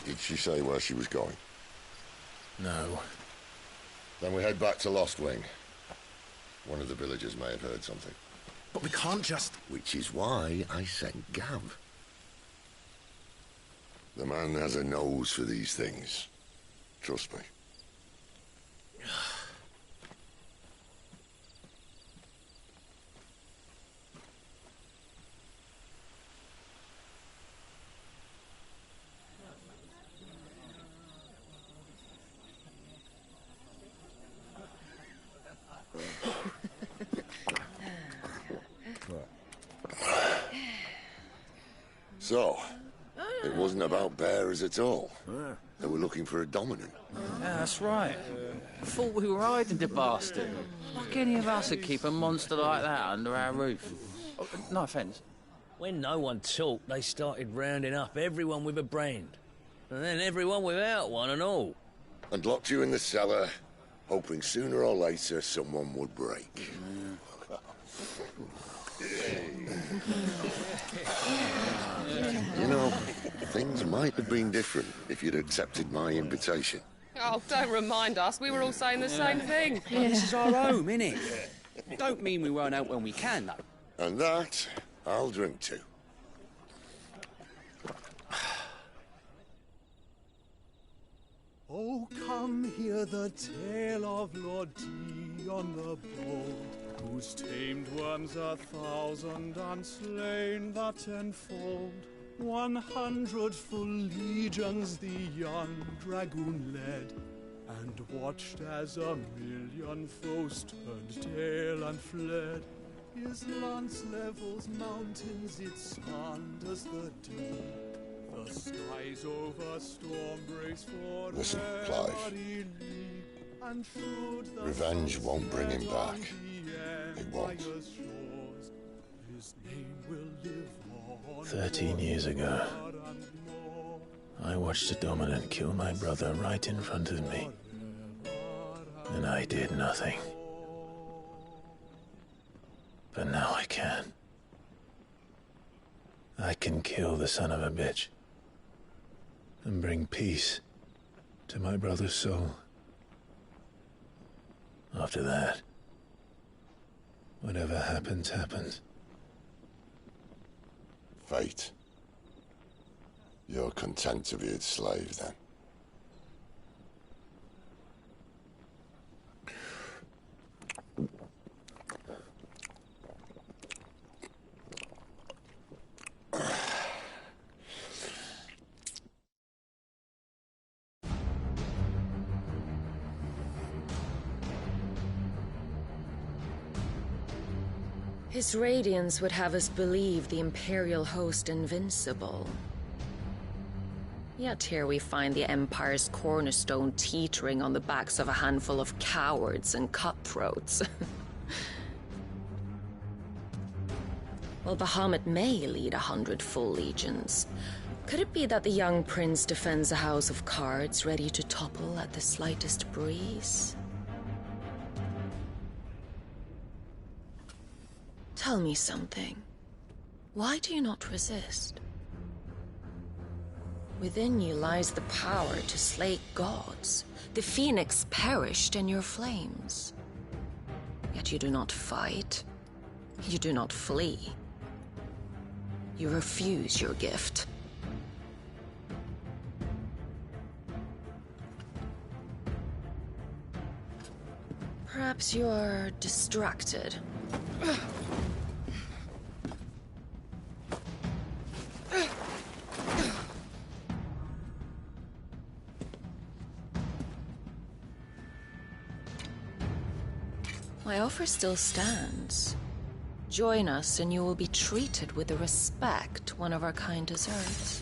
Did she say where she was going? No. Then we head back to Lost Wing. One of the villagers may have heard something. But we can't just... Which is why I sent Gav. The man has a nose for these things. Trust me. So, it wasn't about bearers at all. They were looking for a dominant. Yeah, that's right. I thought we were hiding the bastard. Like any of us would keep a monster like that under our roof. Oh, no offence. When no one talked, they started rounding up everyone with a brand. And then everyone without one and all. And locked you in the cellar, hoping sooner or later someone would break. You know, things might have been different if you'd accepted my invitation. Oh, don't remind us. We were all saying the same thing. This is our home, innit? Don't mean we won't out when we can, though. And that, I'll drink to. Oh, come hear the tale of Lord Dion the Bold, who's tamed worms 1,000 and slain the 10-fold. 100 full legions the young dragoon led, and watched as 1,000,000 foes turned tail and fled. His lance levels mountains, it sanders the deep. The skies over storm breaks for Listen, Clive. Revenge won't bring him back. It won't. 13 years ago, I watched a dominant kill my brother right in front of me. And I did nothing. But now I can. I can kill the son of a bitch. And bring peace to my brother's soul. After that, whatever happens, happens. Fate. You're content to be its slave, then? His radiance would have us believe the Imperial host invincible. Yet here we find the Empire's cornerstone teetering on the backs of a handful of cowards and cutthroats. While Bahamut may lead 100 full legions, could it be that the young prince defends a house of cards ready to topple at the slightest breeze? Tell me something. Why do you not resist? Within you lies the power to slay gods. The phoenix perished in your flames. Yet you do not fight. You do not flee. You refuse your gift. Perhaps you're distracted. My offer still stands. Join us and you will be treated with the respect one of our kind deserves.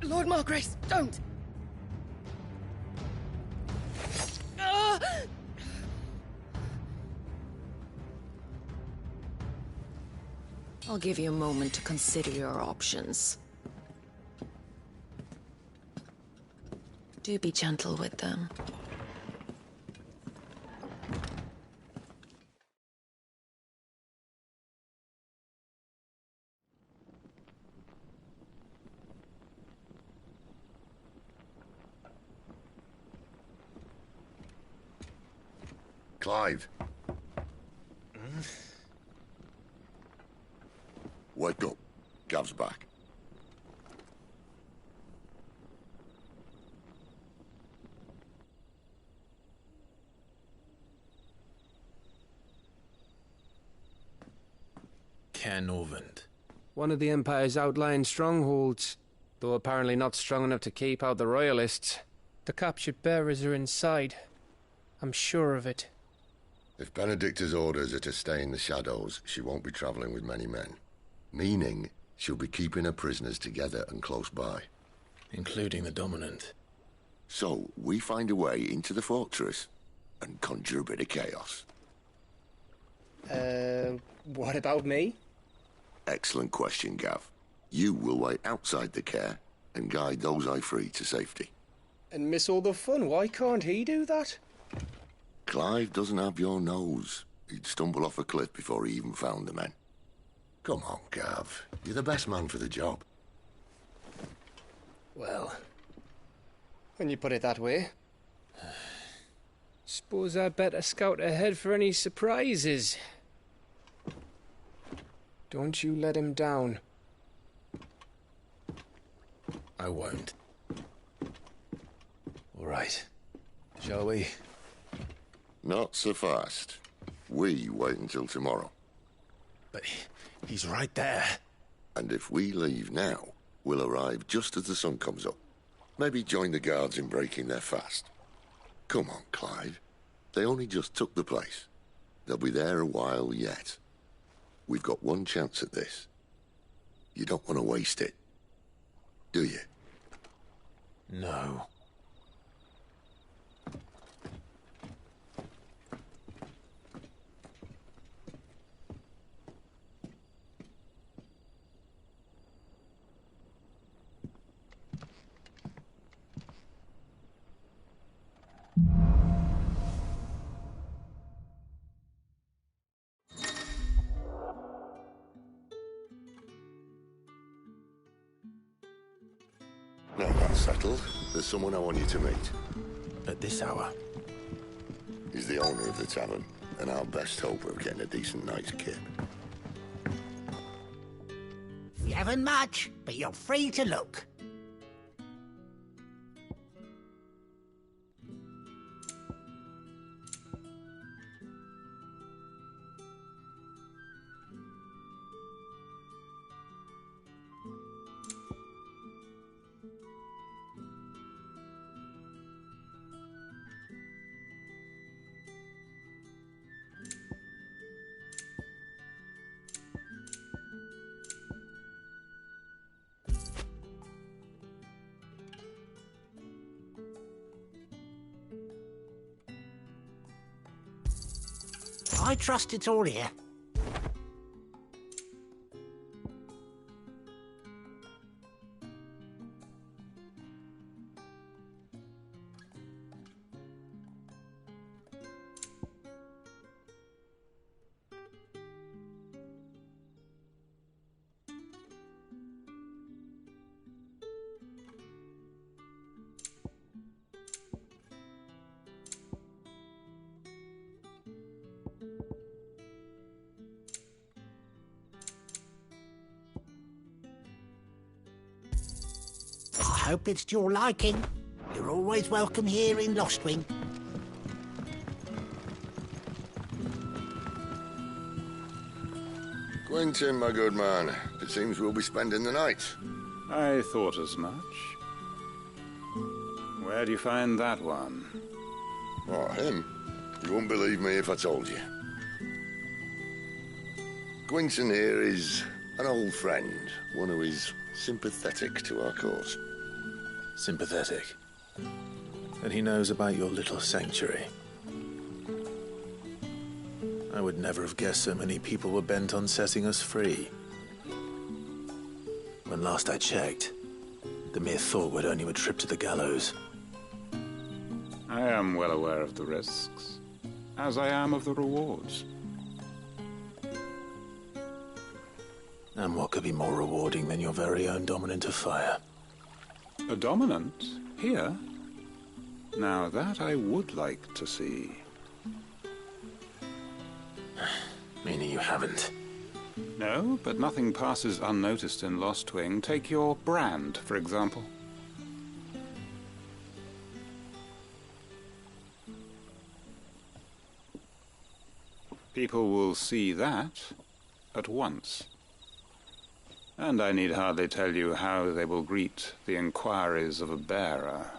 Lord Margrace, don't! I'll give you a moment to consider your options. Do be gentle with them. Clive. Wake up. Gav's back. Ken Orvand. One of the Empire's outlying strongholds, though apparently not strong enough to keep out the Royalists. The captured bearers are inside. I'm sure of it. If Benedicta's orders are to stay in the shadows, she won't be traveling with many men. Meaning, she'll be keeping her prisoners together and close by. Including the Dominant. So, we find a way into the fortress and conjure a bit of chaos. What about me? Excellent question, Gav. You will wait outside the care and guide those I free to safety. And miss all the fun. Why can't he do that? Clive doesn't have your nose. He'd stumble off a cliff before he even found the men. Come on, Gav. You're the best man for the job. Well, when you put it that way. Suppose I'd better scout ahead for any surprises. Don't you let him down. I won't. All right. Shall we? Not so fast. We wait until tomorrow. But he's right there. And if we leave now, we'll arrive just as the sun comes up. Maybe join the guards in breaking their fast. Come on, Clive. They only just took the place. They'll be there a while yet. We've got one chance at this. You don't want to waste it, do you? No. Now that's settled. There's someone I want you to meet. At this hour? He's the owner of the tavern, and our best hope of getting a decent night's kip. You haven't much, but you're free to look. I trust it's all here. I hope it's to your liking. You're always welcome here in Lostwing. Quentin, my good man. It seems we'll be spending the night. I thought as much. Where do you find that one? Oh, him? You wouldn't believe me if I told you. Quentin here is an old friend, one who is sympathetic to our cause. Sympathetic? And he knows about your little sanctuary. I would never have guessed so many people were bent on setting us free. last I checked. The mere thought would earn you a trip to the gallows. I am well aware of the risks, as I am of the rewards. And what could be more rewarding than your very own dominant of fire? A dominant? Here? Now that I would like to see. Meaning you haven't? No, but nothing passes unnoticed in Lostwing. Take your brand, for example. People will see that at once. And I need hardly tell you how they will greet the inquiries of a bearer.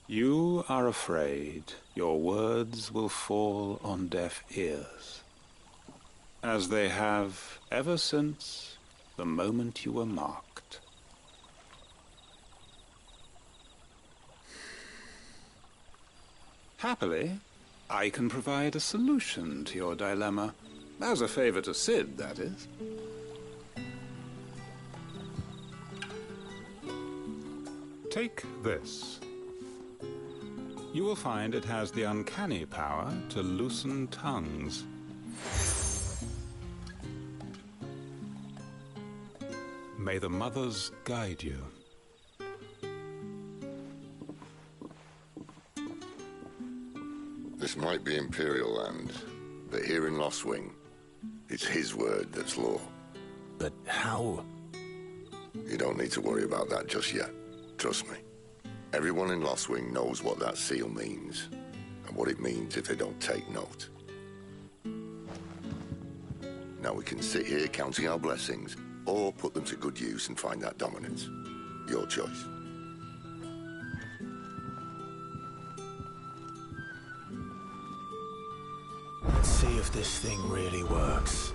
You are afraid your words will fall on deaf ears, as they have ever since the moment you were marked. Happily, I can provide a solution to your dilemma. As a favor to Sid, that is. Take this. You will find it has the uncanny power to loosen tongues. May the mothers guide you. This might be Imperial land, but here in Lostwing, it's his word that's law. But how? You don't need to worry about that just yet. Trust me. Everyone in Lostwing knows what that seal means, and what it means if they don't take note. Now we can sit here counting our blessings, or put them to good use and find that dominance. Your choice. Let's see if this thing really works.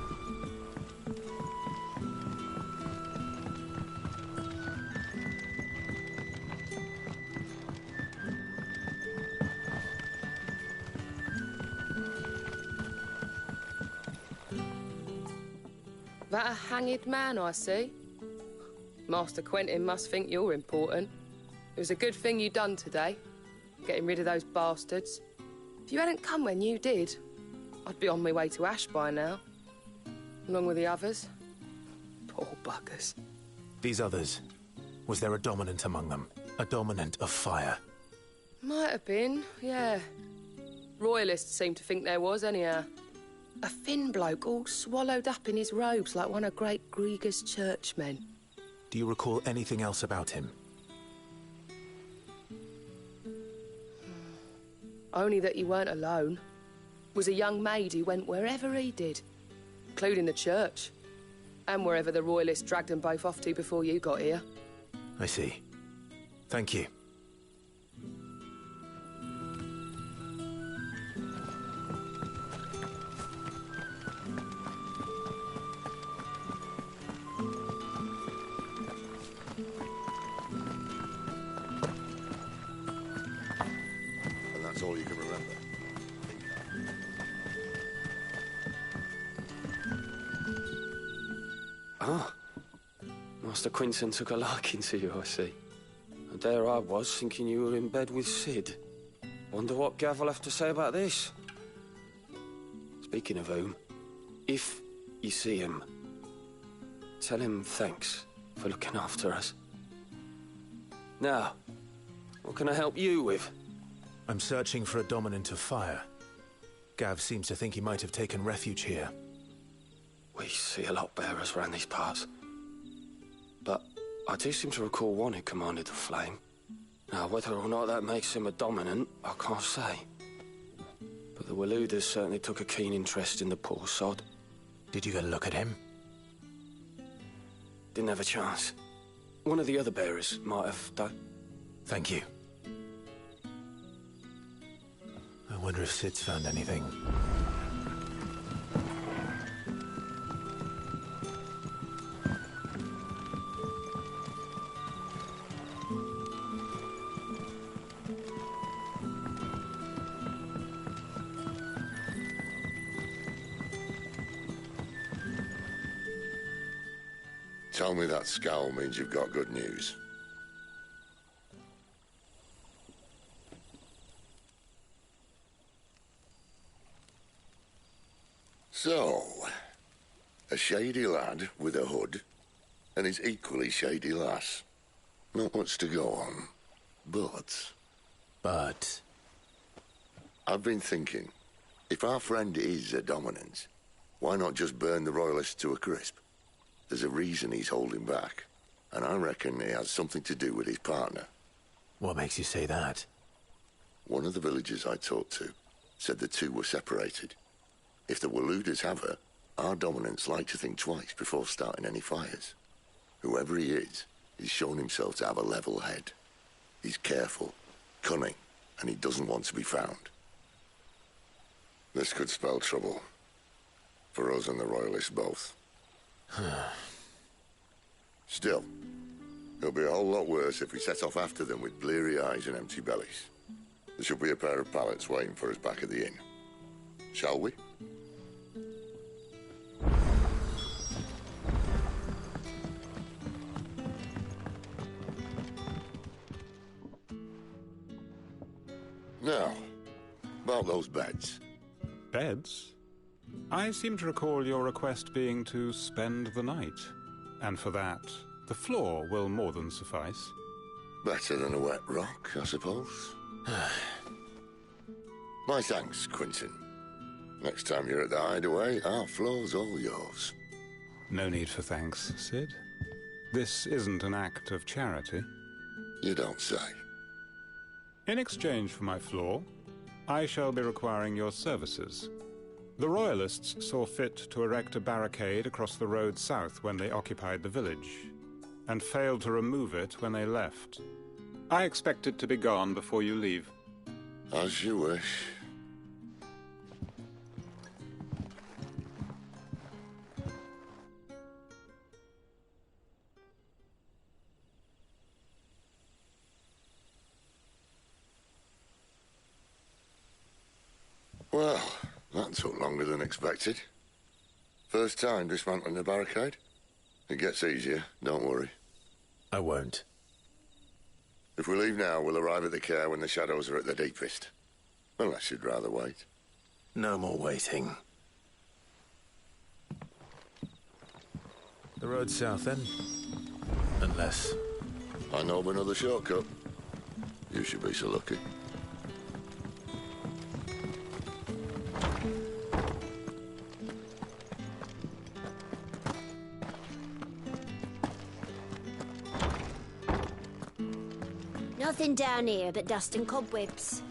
That a hanged man I see? Master Quentin must think you're important. It was a good thing you done today, getting rid of those bastards. If you hadn't come when you did, I'd be on my way to Ash by now, along with the others. Poor buggers. These others, was there a dominant among them? A dominant of fire? Might have been, yeah. Royalists seem to think there was, anyhow. A thin bloke all swallowed up in his robes like one of Great Grieger's churchmen. Do you recall anything else about him? Only that he weren't alone. Was a young maid who went wherever he did, including the church, and wherever the Royalists dragged them both off to before you got here. I see. Thank you. And that's all you can remember. Ah, Master Quinton took a liking to you, I see. And there I was, thinking you were in bed with Sid. Wonder what Gav will have to say about this. Speaking of whom, if you see him, tell him thanks for looking after us. Now, what can I help you with? I'm searching for a dominant of fire. Gav seems to think he might have taken refuge here. We see a lot bearers around these parts. But I do seem to recall one who commanded the flame. Now, whether or not that makes him a dominant, I can't say. But the Waluders certainly took a keen interest in the poor sod. Did you get a look at him? Didn't have a chance. One of the other bearers might have done. Thank you. I wonder if Sid's found anything. Tell me that scowl means you've got good news. So, a shady lad with a hood, and his equally shady lass. Not much to go on, but... But? I've been thinking, if our friend is a dominant, why not just burn the Royalists to a crisp? There's a reason he's holding back, and I reckon it has something to do with his partner. What makes you say that? One of the villagers I talked to said the two were separated. If the Waluders have her, our dominants like to think twice before starting any fires. Whoever he is, he's shown himself to have a level head. He's careful, cunning, and he doesn't want to be found. This could spell trouble. For us and the Royalists both. Still, it'll be a whole lot worse if we set off after them with bleary eyes and empty bellies. There should be a pair of pallets waiting for us back at the inn. Shall we? Now, about those beds. Beds? I seem to recall your request being to spend the night. And for that, the floor will more than suffice. Better than a wet rock, I suppose. My thanks, Quentin. Next time you're at the hideaway, our floor's all yours. No need for thanks, Sid. This isn't an act of charity. You don't say. In exchange for my floor, I shall be requiring your services. The Royalists saw fit to erect a barricade across the road south when they occupied the village, and failed to remove it when they left. I expect it to be gone before you leave. As you wish. Well, that took longer than expected. First time dismantling the barricade? It gets easier, don't worry. I won't. If we leave now, we'll arrive at the care when the shadows are at their deepest. Unless you'd rather wait. No more waiting. The road south, then? Unless... I know of another shortcut. You should be so lucky. Nothing down here but dust and cobwebs.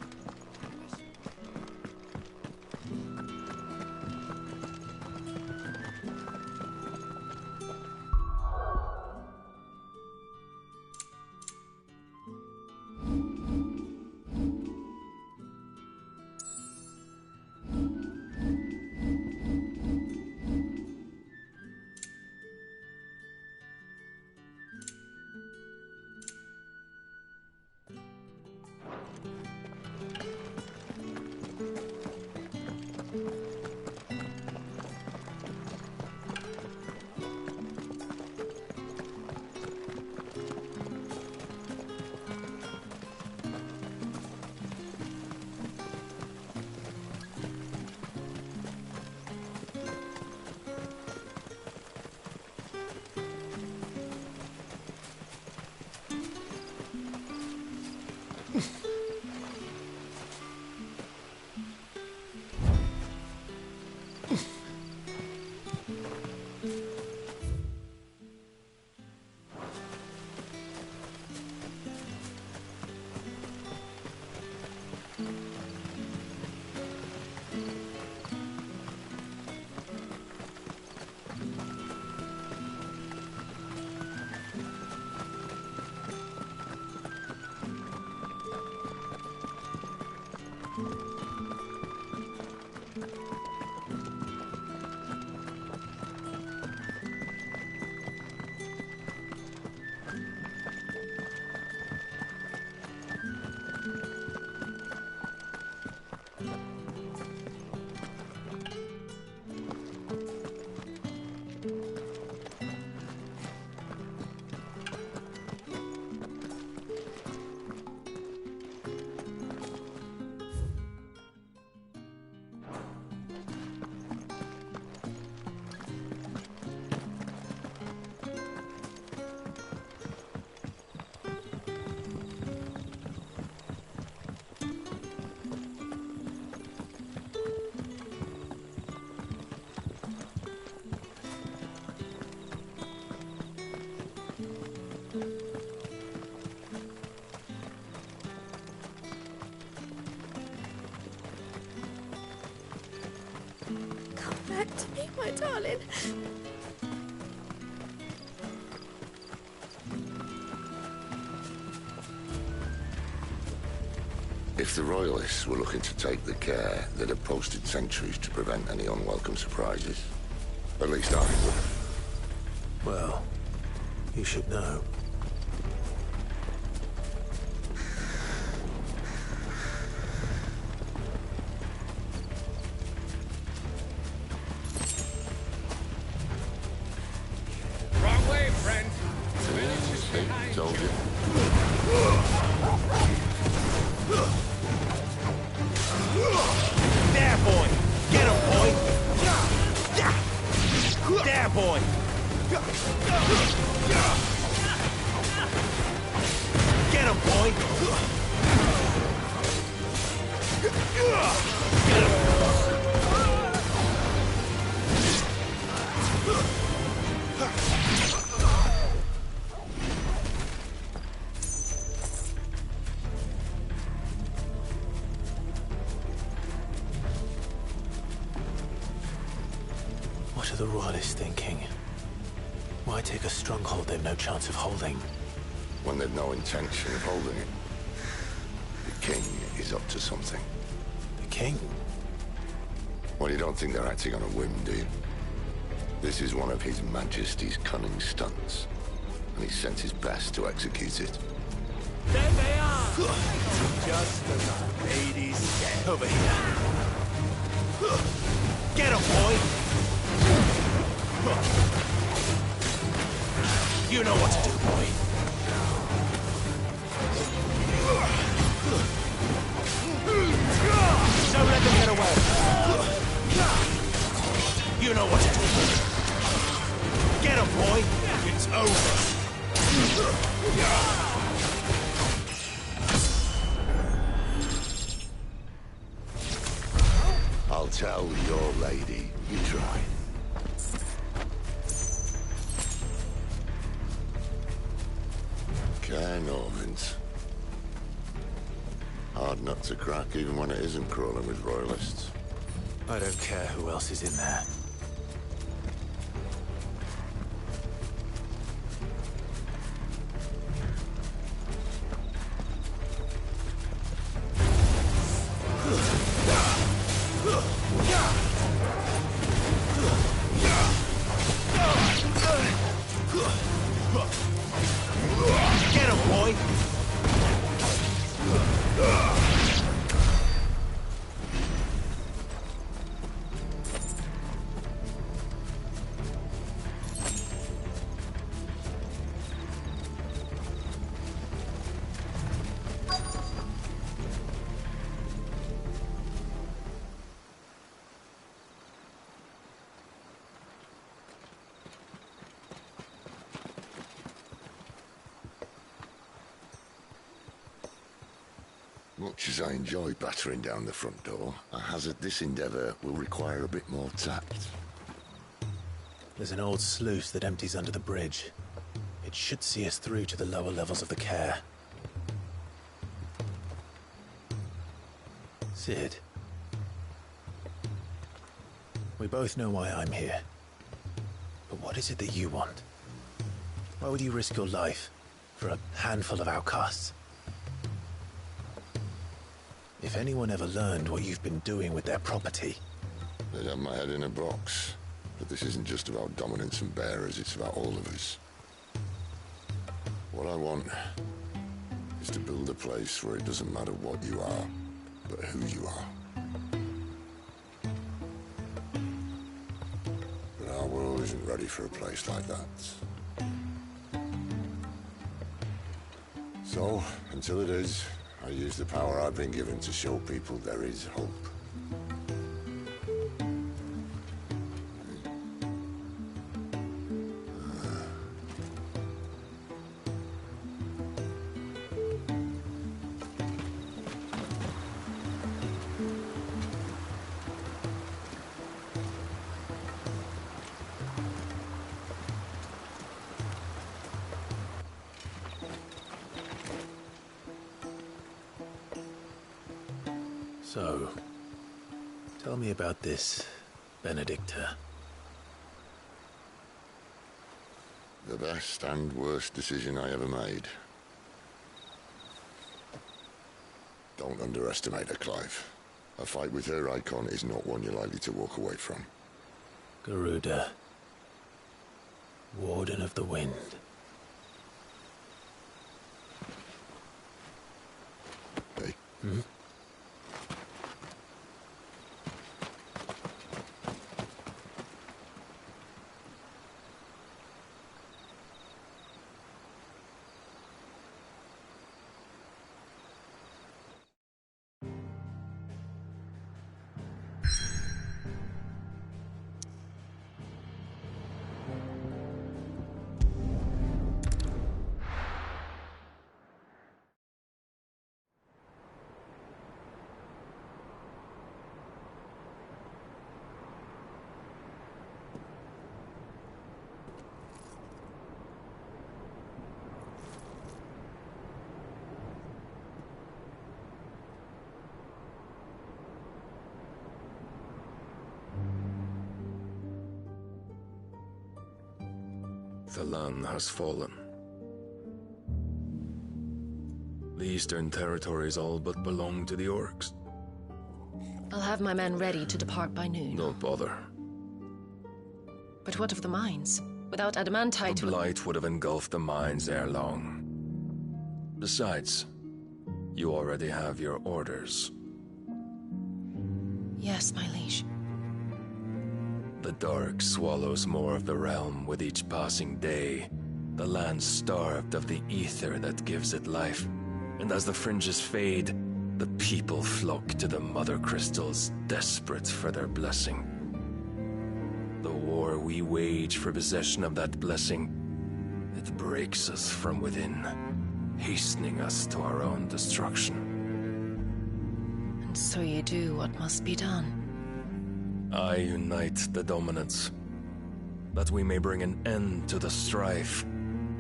back to me, my darling. If the Royalists were looking to take the care, they'd have posted sentries to prevent any unwelcome surprises. At least I would. Well, you should know. Wrong way, friend. Told you. There, boy! Get him, boy! There, boy! Get him, boy! What are the Royalists thinking? Why take a stronghold they've no chance of holding? When they've no intention of holding it. The king is up to something. The king? Well, you don't think they're acting on a whim, do you? This is one of His Majesty's cunning stunts, and he sent his best to execute it. There they are! Just as our ladies said. Over here. Get him, boy! You know what to do, boy. Don't let them get away. You know what to do. Get him, boy. It's over. I'll tell your lady you tried. Care Normans. Hard nut to crack even when it isn't crawling with Royalists. I don't care who else is in there. Get him, boy! Much as I enjoy battering down the front door, I hazard this endeavour will require a bit more tact. There's an old sluice that empties under the bridge. It should see us through to the lower levels of the care. Sid. We both know why I'm here. But what is it that you want? Why would you risk your life for a handful of outcasts? If anyone ever learned what you've been doing with their property... They'd have my head in a box. But this isn't just about dominance and bearers, it's about all of us. What I want is to build a place where it doesn't matter what you are, but who you are. But our world isn't ready for a place like that. So, until it is, I use the power I've been given to show people there is hope. So, tell me about this Benedicta. The best and worst decision I ever made. Don't underestimate her, Clive. A fight with her icon is not one you're likely to walk away from. Garuda. Warden of the Wind. Hey. Hmm? The land has fallen. The Eastern Territories all but belong to the Orcs. I'll have my men ready to depart by noon. Don't bother. But what of the mines? Without adamantite... The blight would have engulfed the mines ere long. Besides, you already have your orders. Yes, my liege. The dark swallows more of the realm with each passing day. The land starved of the ether that gives it life. And as the fringes fade, the people flock to the mother crystals, desperate for their blessing. The war we wage for possession of that blessing, it breaks us from within, hastening us to our own destruction. And so you do what must be done. I unite the dominants, that we may bring an end to the strife,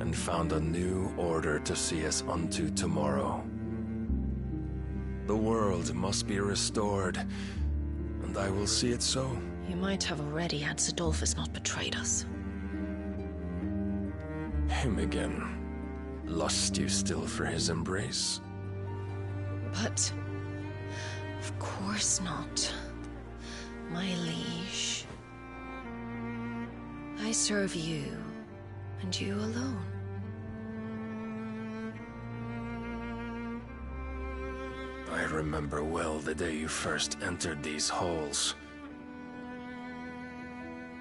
and found a new order to see us unto tomorrow. The world must be restored, and I will see it so. You might have already had Sidolphus not betrayed us. Him again. Lust you still for his embrace? But... of course not. My liege. I serve you, and you alone. I remember well the day you first entered these halls.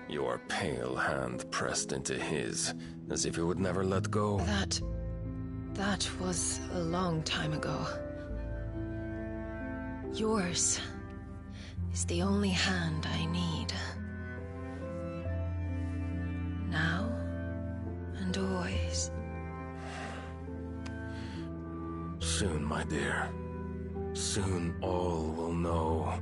Your pale hand pressed into his, as if it would never let go. That was a long time ago. Yours is the only hand I need. Now and always. Soon, my dear. Soon all will know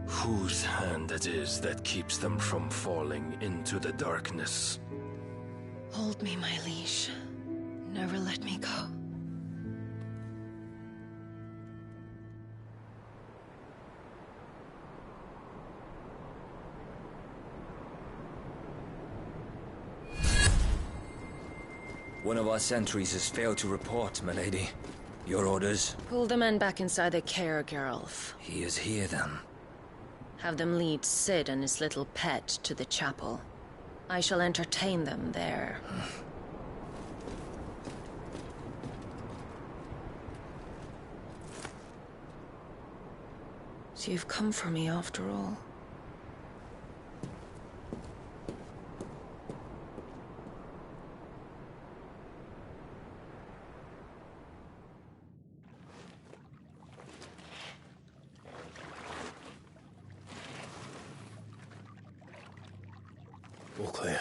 whose hand it is that keeps them from falling into the darkness. Hold me, my liege. Never let me go. One of our sentries has failed to report, milady. Your orders? Pull the men back inside the care, Geralf. He is here, then. Have them lead Sid and his little pet to the chapel. I shall entertain them there. So you've come for me after all. All clear.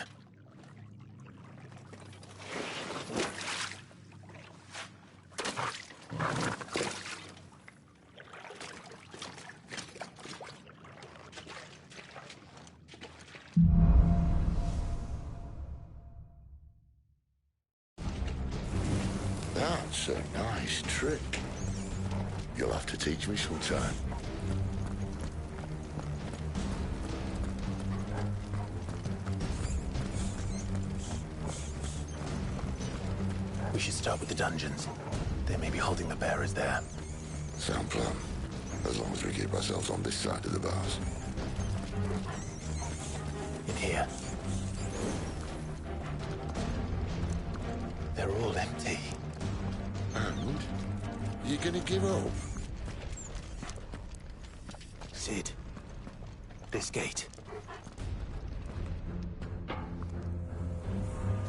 That's a nice trick. You'll have to teach me sometime. We should start with the dungeons. They may be holding the bearers there. Sound plan. As long as we keep ourselves on this side of the bars. In here. They're all empty. And? You gonna give up? Sid. This gate.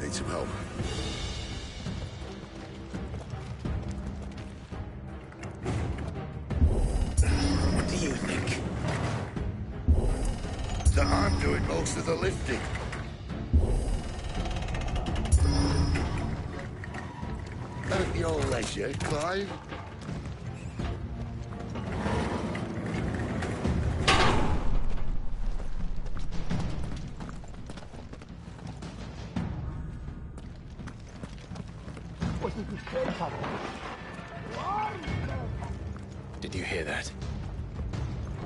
Need some help. What do you think? That I'm doing most of the lifting. At your leisure, Clive. Did you hear that?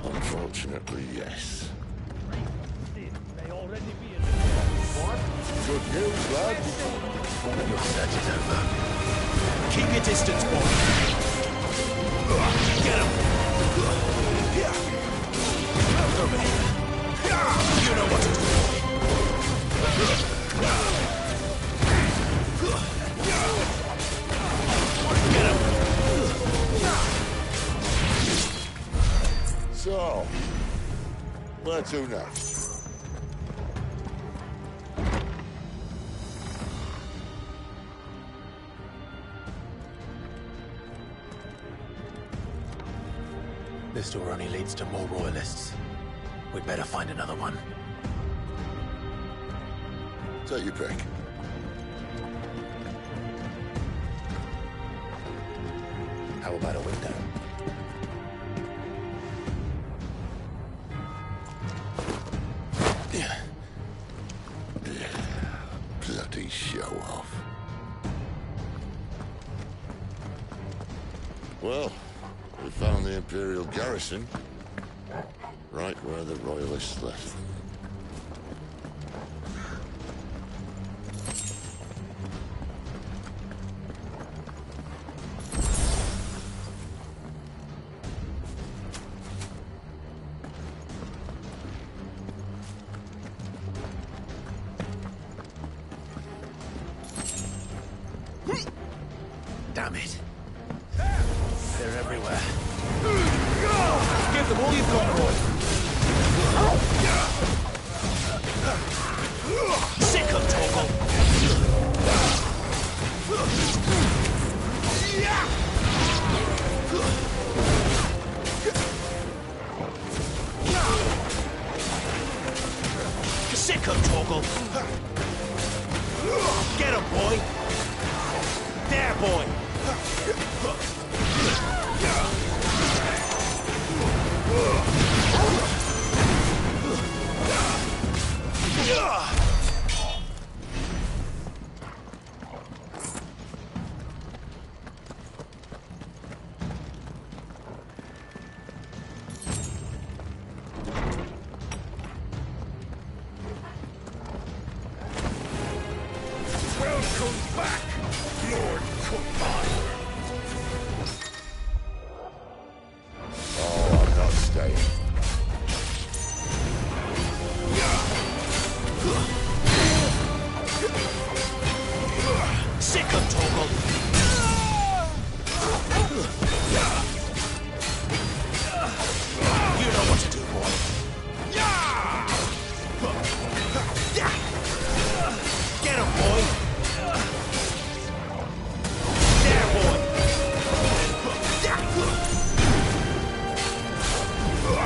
Unfortunately, yes. They already be in Good news, lads. Your search is over. Keep your distance, boy. Get him. Over here. You know what to do. Get him. So, where to next? This door only leads to more royalists. We'd better find another one. Take your pick. How about a window? Bloody show off. Well, we found the Imperial garrison, right where the Royalists left. Damn it. They're everywhere. Give them all you've got, Roy. Sick of Toggle. Sick of Toggle. Get him, boy. There, boy. Welcome back, Lord Commander. Oh, I'm not staying. Sick of Toggle. You know what to do, boy. Get him, boy. There, boy.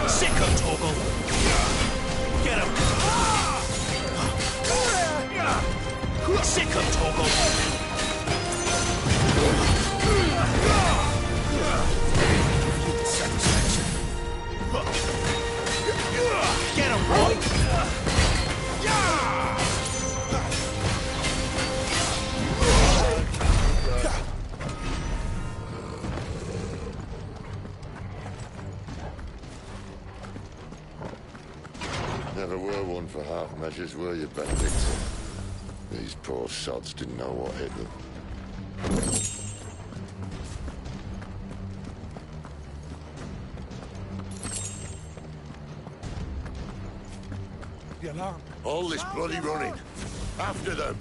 Sick of Toggle. Get him. Sick of Toggle. Get him, boy! Never were one for half measures, were you, Benedict? These poor sods didn't know what hit them. The alarm. All this bloody running. After them.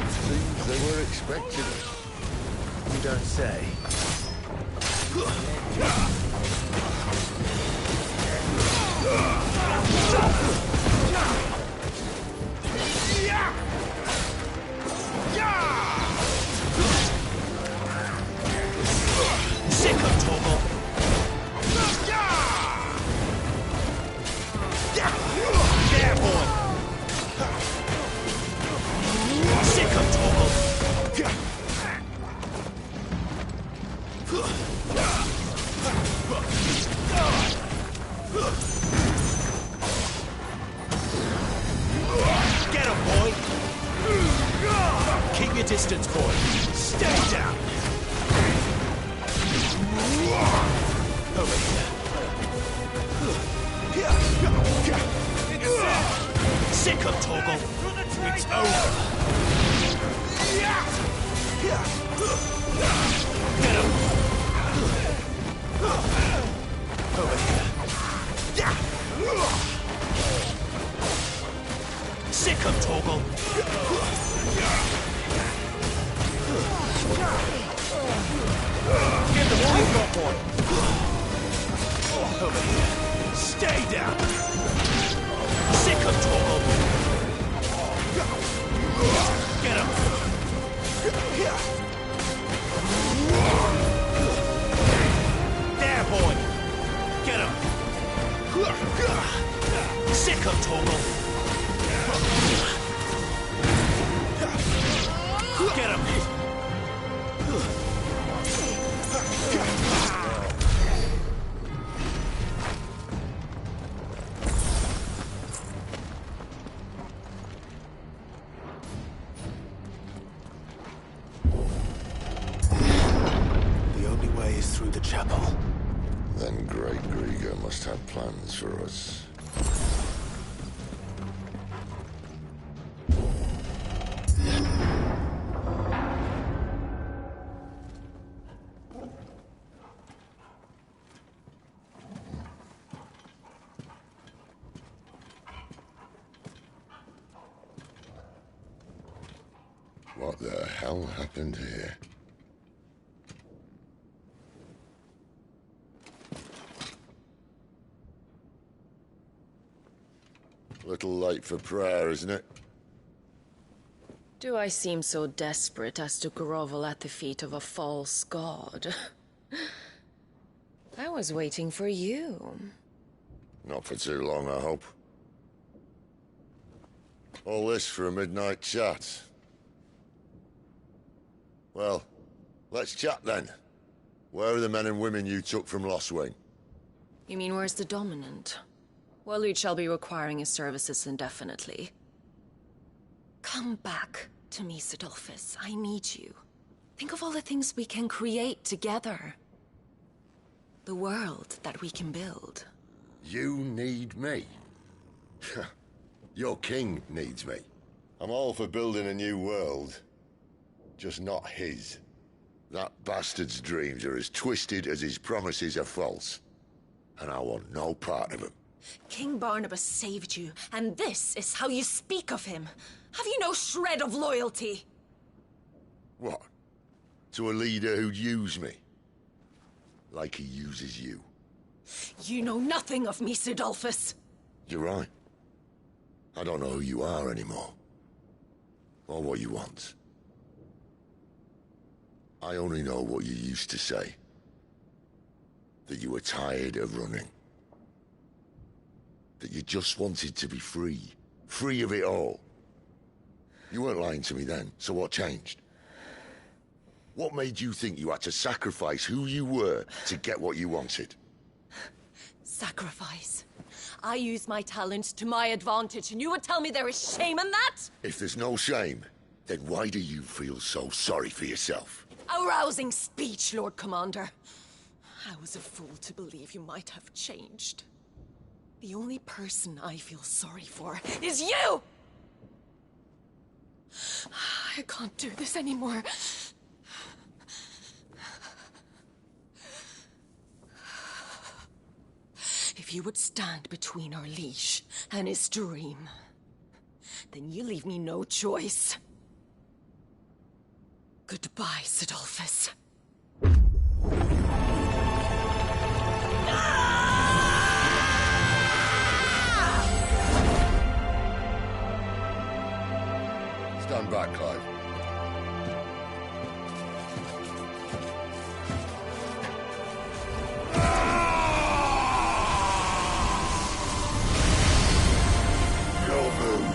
Seems they were expecting us. You don't say. Sick of Toggle! There, boy! Sick of Toggle! Get him, boy! Keep your distance, boy. Stay down! Over here. Sick of Toggle! It's over! Get him! Over here. Sick of Toggle! Give them all you've got, boy! Over here. Stay down! Sick of Toggle! Get him! There, boy! Get him! Sick of Toggle! Get him! The only way is through the chapel. Then Great Grieger must have plans for us. What the hell happened here? Little late for prayer, isn't it? Do I seem so desperate as to grovel at the feet of a false god? I was waiting for you. Not for too long, I hope. All this for a midnight chat. Well, let's chat then. Where are the men and women you took from Lost Wing? You mean where's the dominant? Waleed shall be requiring his services indefinitely. Come back to me, Sidolphus. I need you. Think of all the things we can create together. The world that we can build. You need me? Your king needs me. I'm all for building a new world. Just not his. That bastard's dreams are as twisted as his promises are false. And I want no part of them. King Barnabas saved you, and this is how you speak of him. Have you no shred of loyalty? What? To a leader who'd use me? Like he uses you. You know nothing of me, Sidolphus. You're right. I don't know who you are anymore. Or what you want. I only know what you used to say. That you were tired of running. That you just wanted to be free. Free of it all. You weren't lying to me then, so what changed? What made you think you had to sacrifice who you were to get what you wanted? Sacrifice. I use my talents to my advantage, and you would tell me there is shame in that? If there's no shame, Then why do you feel so sorry for yourself? A rousing speech, Lord Commander. I was a fool to believe you might have changed. The only person I feel sorry for is you! I can't do this anymore. If you would stand between our liege and his dream, then you leave me no choice. Goodbye, Sidolphus. Stand back, Clive. Your move.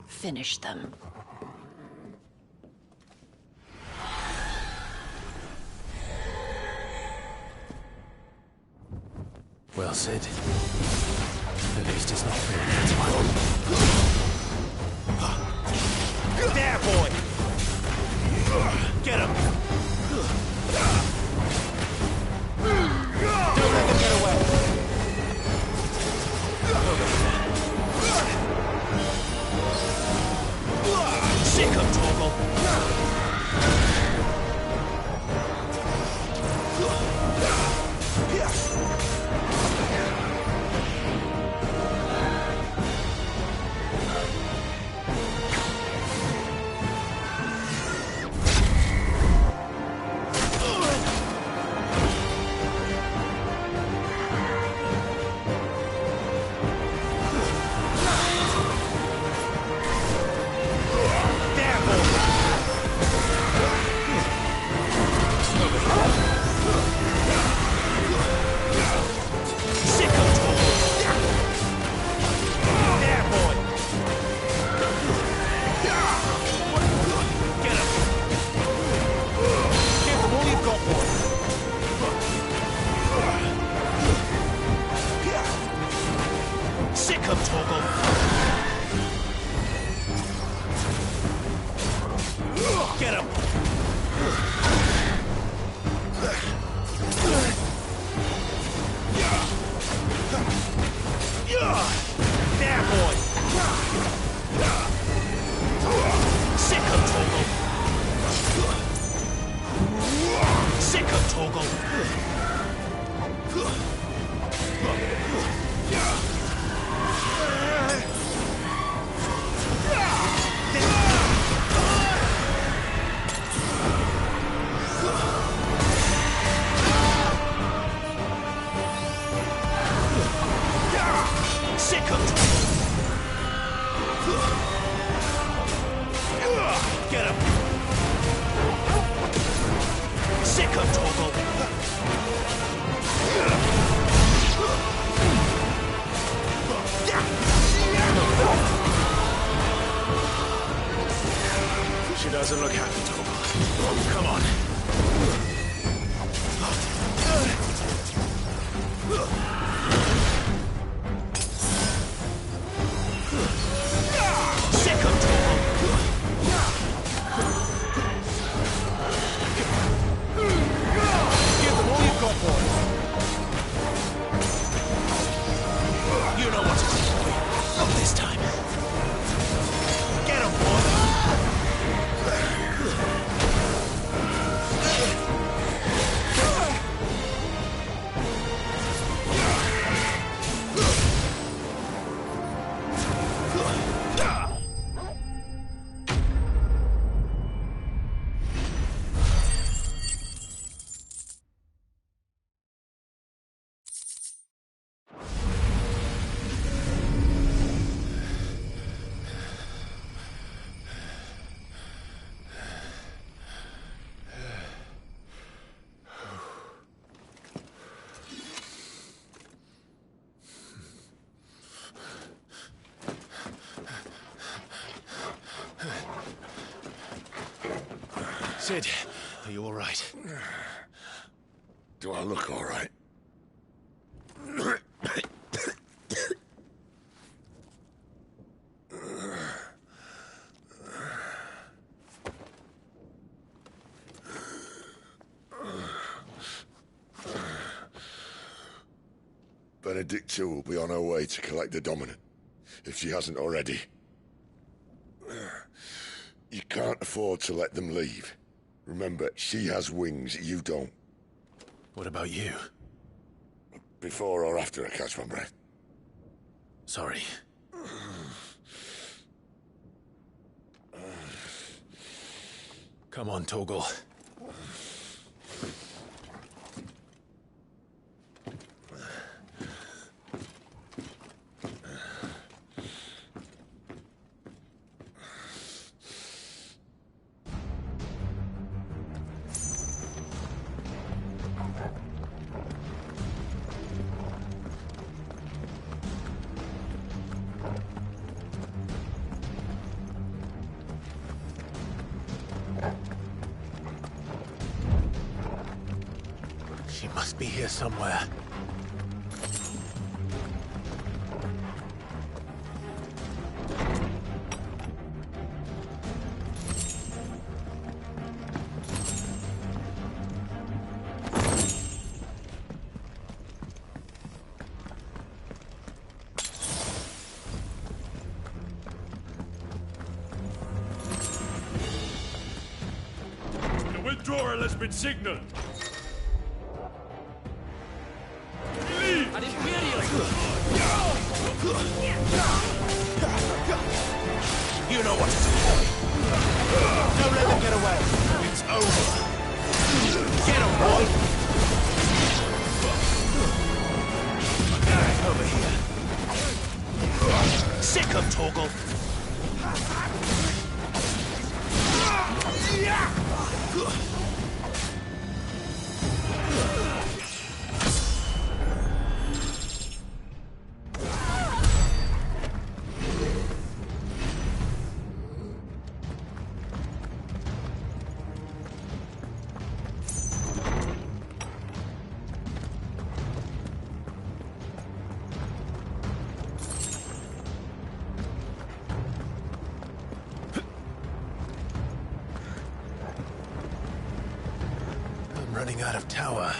Finish them. Well, Sid. At least it's not really that one. There, boy! Get him! Don't let them get away! Sick of Torgal! Doesn't look happy, Torgal. Come on. Sick of Torgal! Give them all you've got, boys. You know what to do. Sid, are you all right? Do I look all right? Benedicta will be on her way to collect the Dominant, if she hasn't already. You can't afford to let them leave. Remember, she has wings, you don't. What about you? Before or after I catch my breath? Sorry. Come on, Torgal. She must be here somewhere. The withdrawal has been signaled. You know what to do, boy. Don't let them get away. It's over. Get him, boy. Over here. Sick of Torgal. Running out of tower.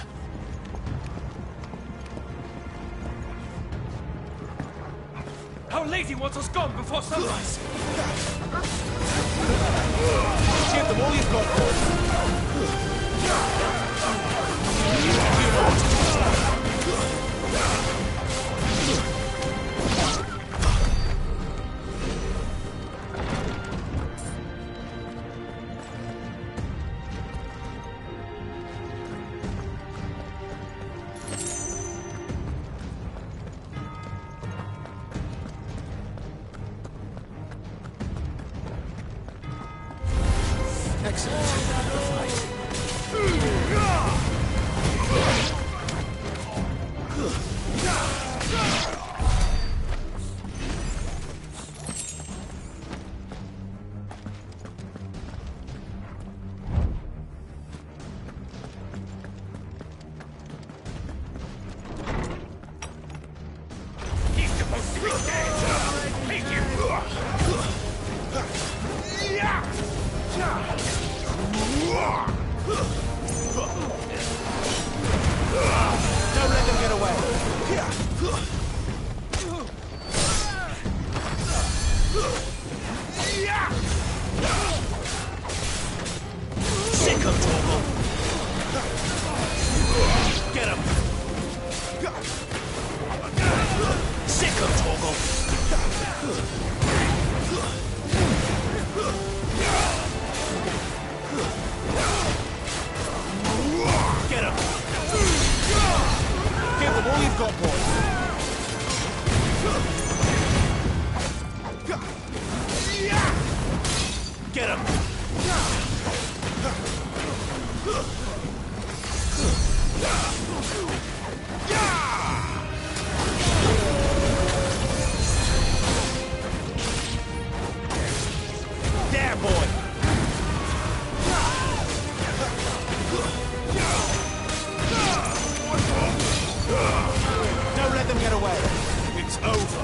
Our lady wants us gone before sunrise. Give them all you've got, boy. Don't let them get away. Sick of Torgal. Get him. Sick of Torgal. Get him. Give them all you've got, boy. Get him. away. It's over.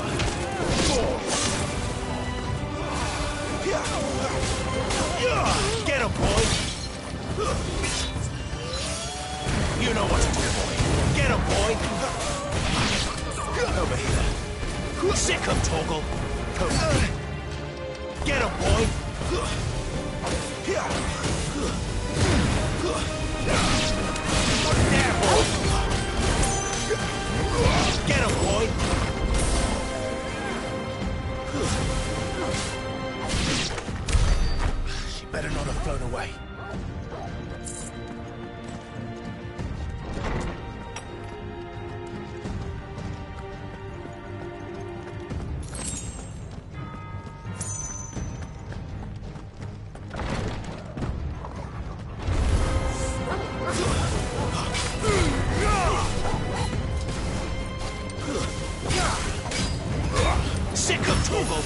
Get him, boy. You know what to do, boy. Get him, boy. Over here. Sick him, Torgal. Get him, boy. There, boy. Get him, boy. She better not have flown away. Sick of Torgal!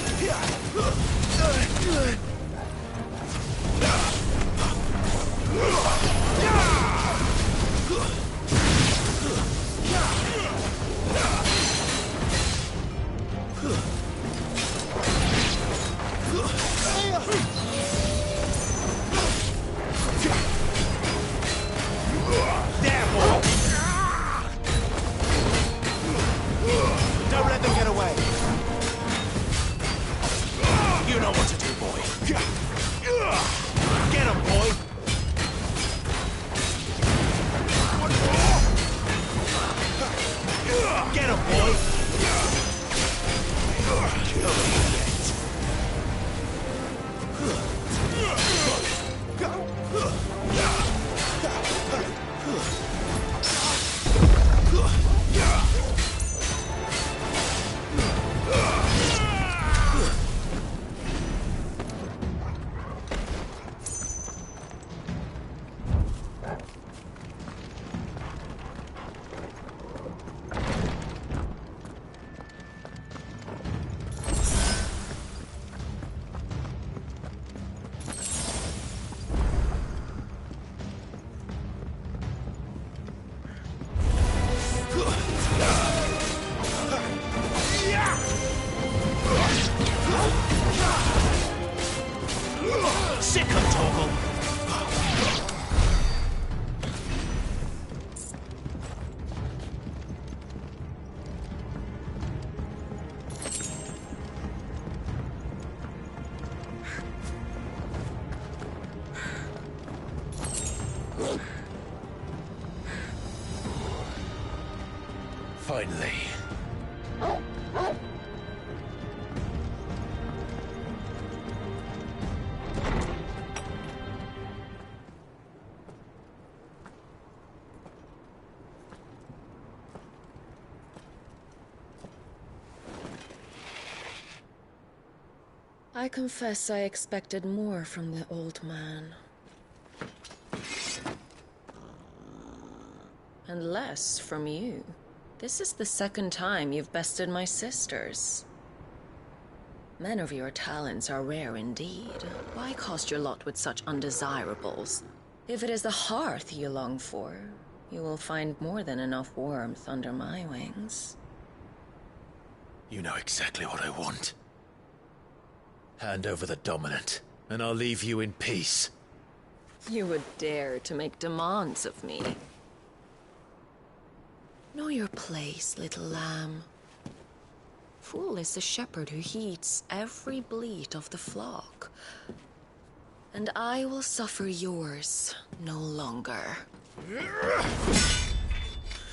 There, boy! Don't let them get away! You know what to do, boy. Get him, boy. Get him, boy. Sick of Torgal. Finally. I confess I expected more from the old man. And less from you. This is the second time you've bested my sisters. Men of your talents are rare indeed. Why cast your lot with such undesirables? If it is the hearth you long for, you will find more than enough warmth under my wings. You know exactly what I want. Hand over the dominant, and I'll leave you in peace. You would dare to make demands of me. Know your place, little lamb. Fool is the shepherd who heeds every bleat of the flock. And I will suffer yours no longer.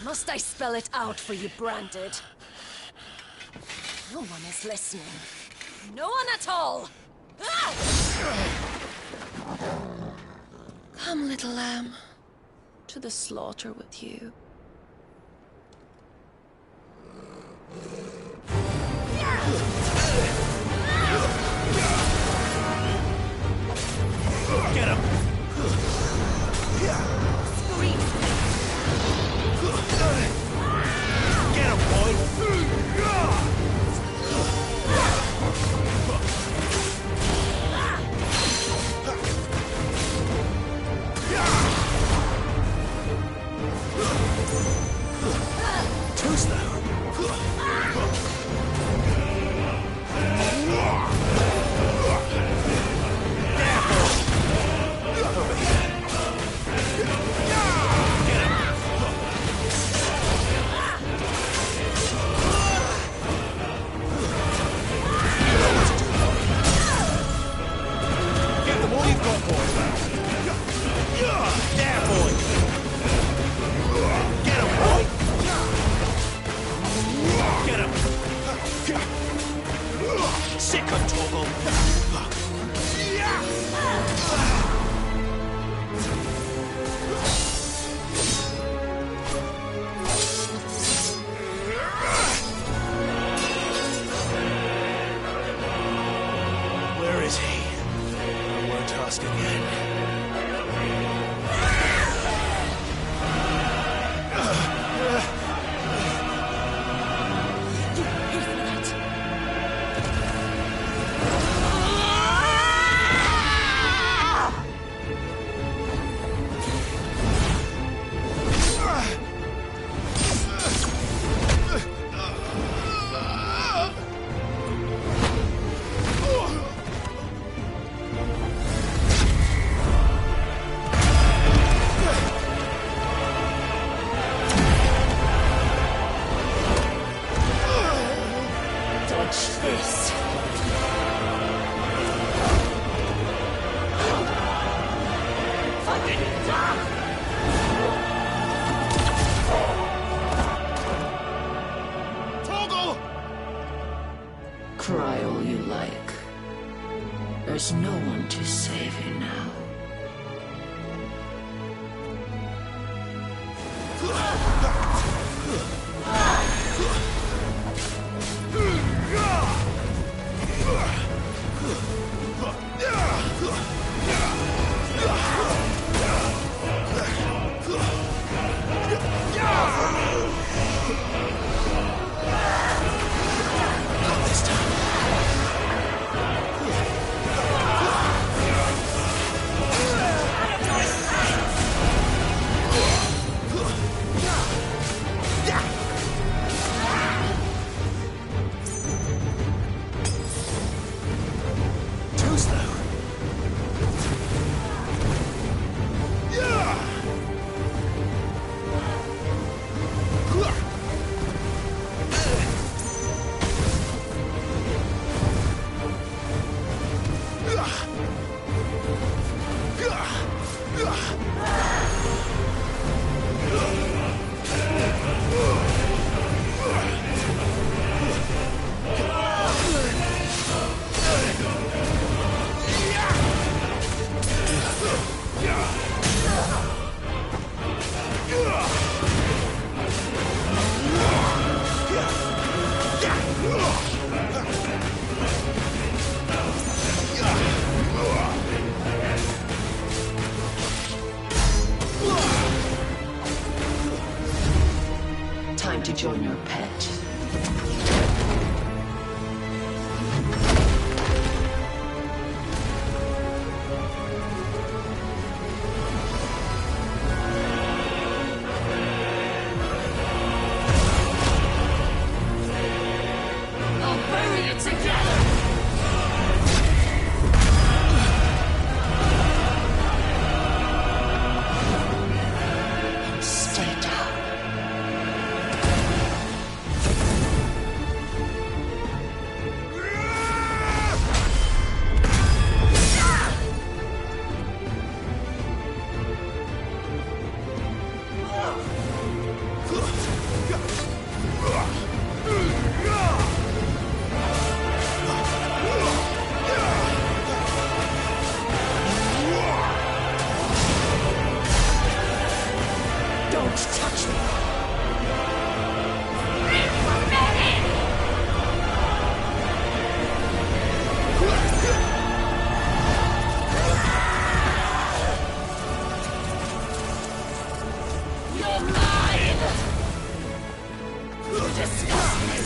Must I spell it out for you, Branded? No one is listening. No one at all! Ah! Come, little lamb, to the slaughter with you. Get him! Scream! Get him, boy! sick of Torgal. Where is he? I won't ask again. Cry all you like. There's no one to save you now. Time to join your pet. I'll bury you together! Stay down. Don't touch me! You're mine! You disgust me!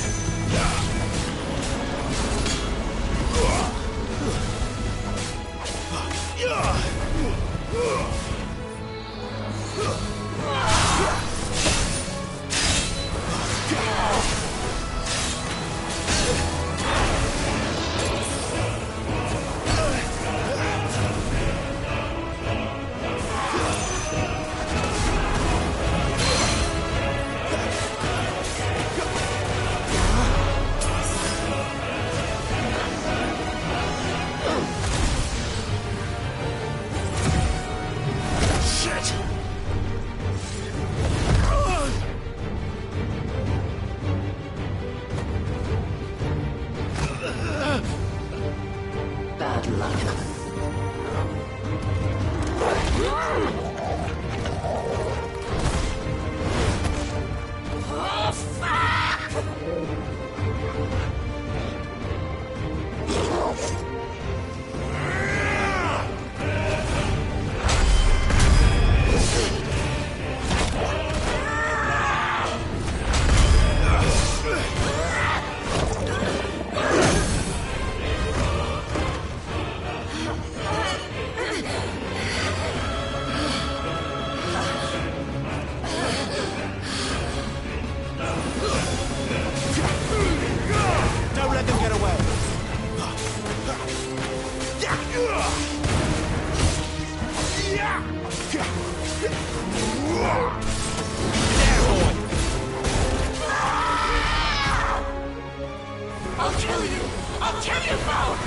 I'll kill you! I'll kill you both!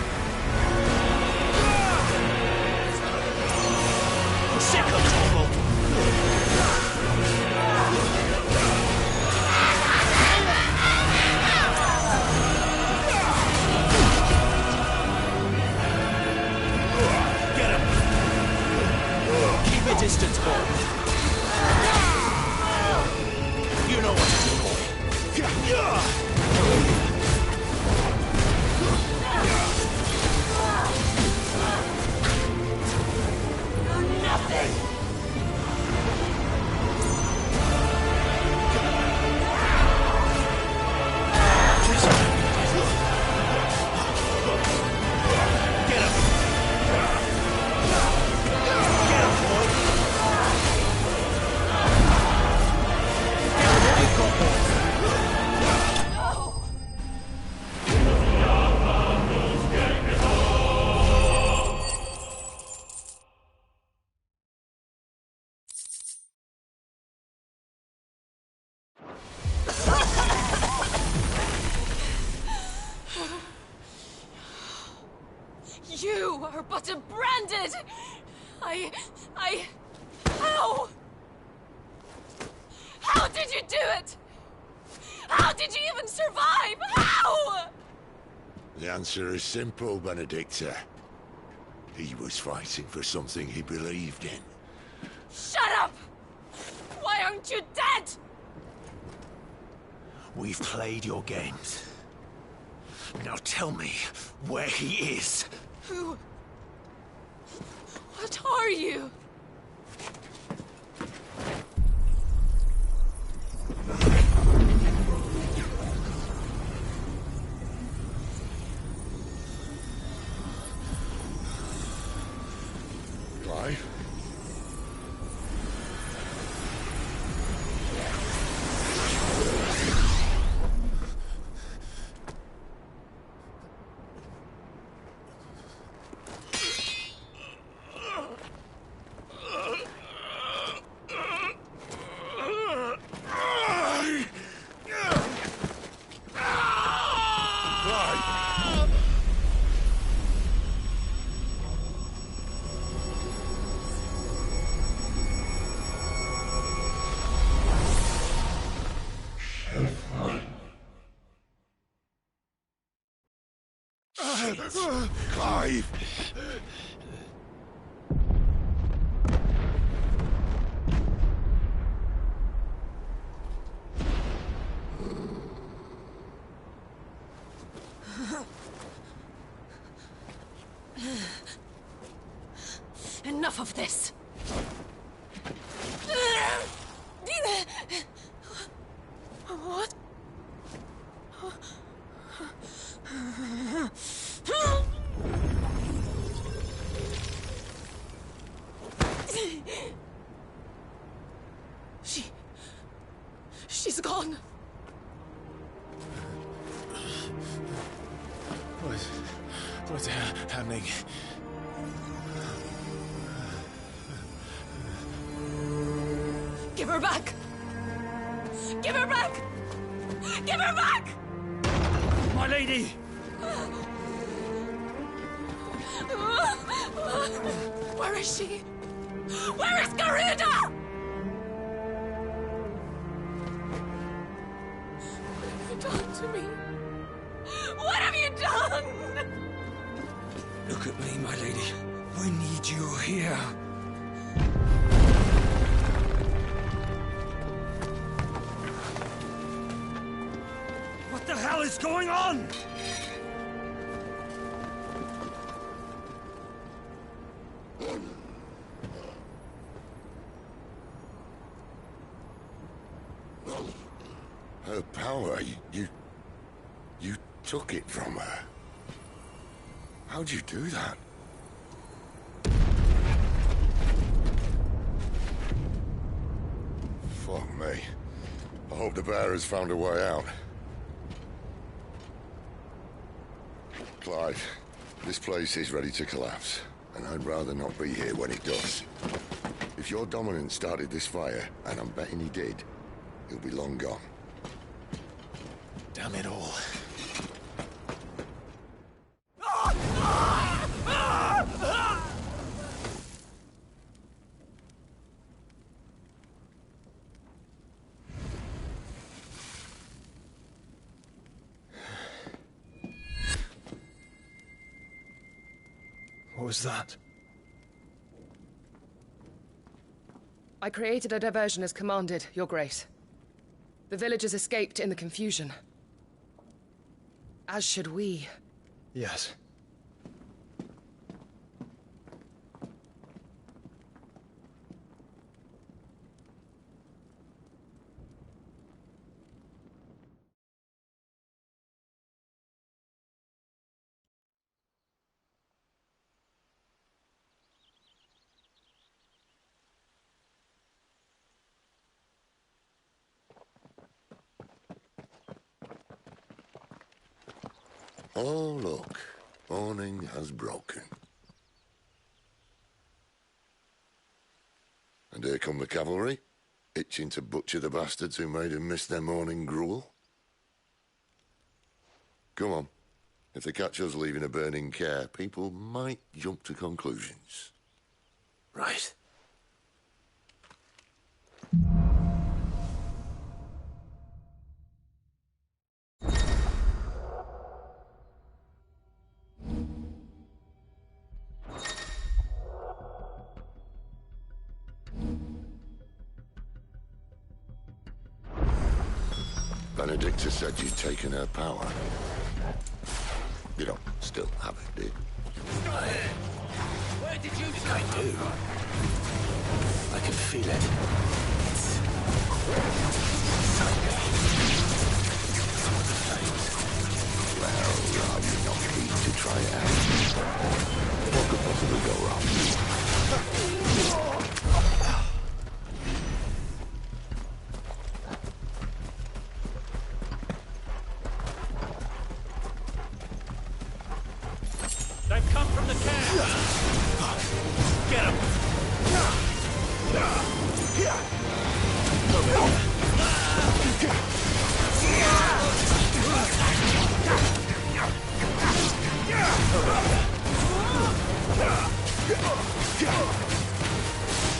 Sick of trouble! Get him! Keep a distance, boy. You know what to do, boy. Nothing! You are but a branded! How? How did you do it? How did you even survive? How? The answer is simple, Benedicta. He was fighting for something he believed in. Shut up! Why aren't you dead? We've played your games. Now tell me where he is. Who? What are you? Clive? Clive! Enough of this! What? She's gone. What's happening? Give her back! Give her back! Give her back! My lady! Where is she? Where is Garuda? What have you done to me? What have you done? Look at me, my lady. We need you here. What the hell is going on? Her power, you took it from her. How'd you do that? Fuck me. I hope the bearers found a way out. Clive, This place is ready to collapse, and I'd rather not be here when it does. If your dominant started this fire, and I'm betting he did, he'll be long gone. Damn it all. What was that? I created a diversion as commanded, Your Grace. The villagers escaped in the confusion. As should we. Yes. Oh, look. Morning has broken. And here come the cavalry, itching to butcher the bastards who made them miss their morning gruel. Come on. If they catch us leaving a burning care, people might jump to conclusions. Right. Benedicta said you'd taken her power. You don't still have it, do you? Where did you think I do? I can feel it. It's inside me. Well, are you not keen to try it out? What could possibly go wrong? They've come from the camp! Get them!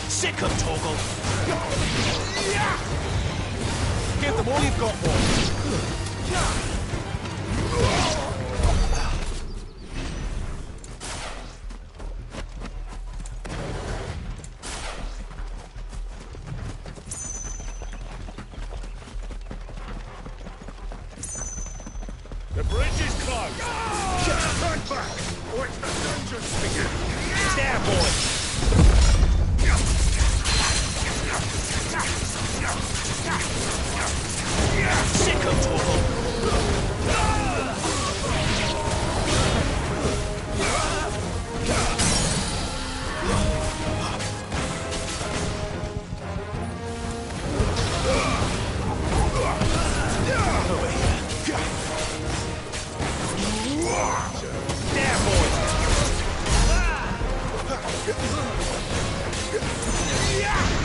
Sick of Torgal! Give them all you've got, boy! The bridge is closed! Turn back, or it's the dungeons begin! There, boy! Sick of Torgal!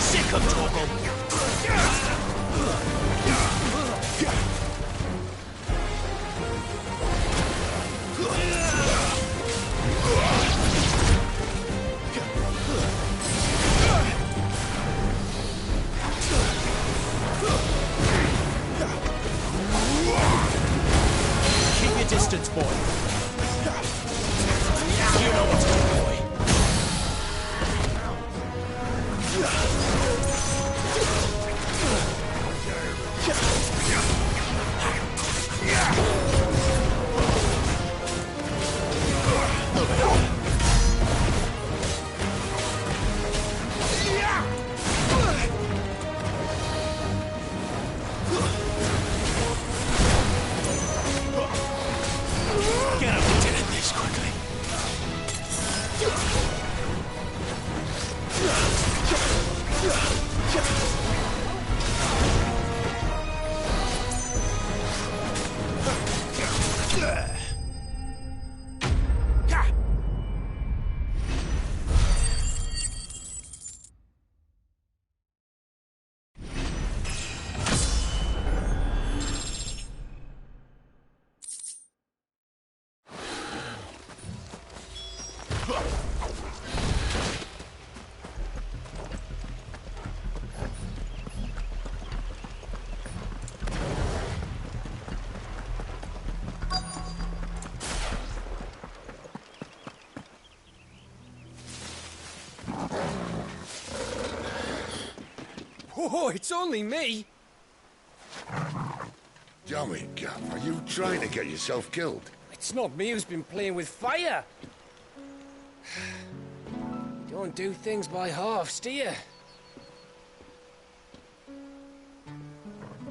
Sick of Torgal! Keep your distance, boy. You know what's up, boy. Get up, Lieutenant, this quickly. Oh, it's only me. Damn it, Gav. Are you trying to get yourself killed? It's not me who's been playing with fire. Don't do things by halves, do you?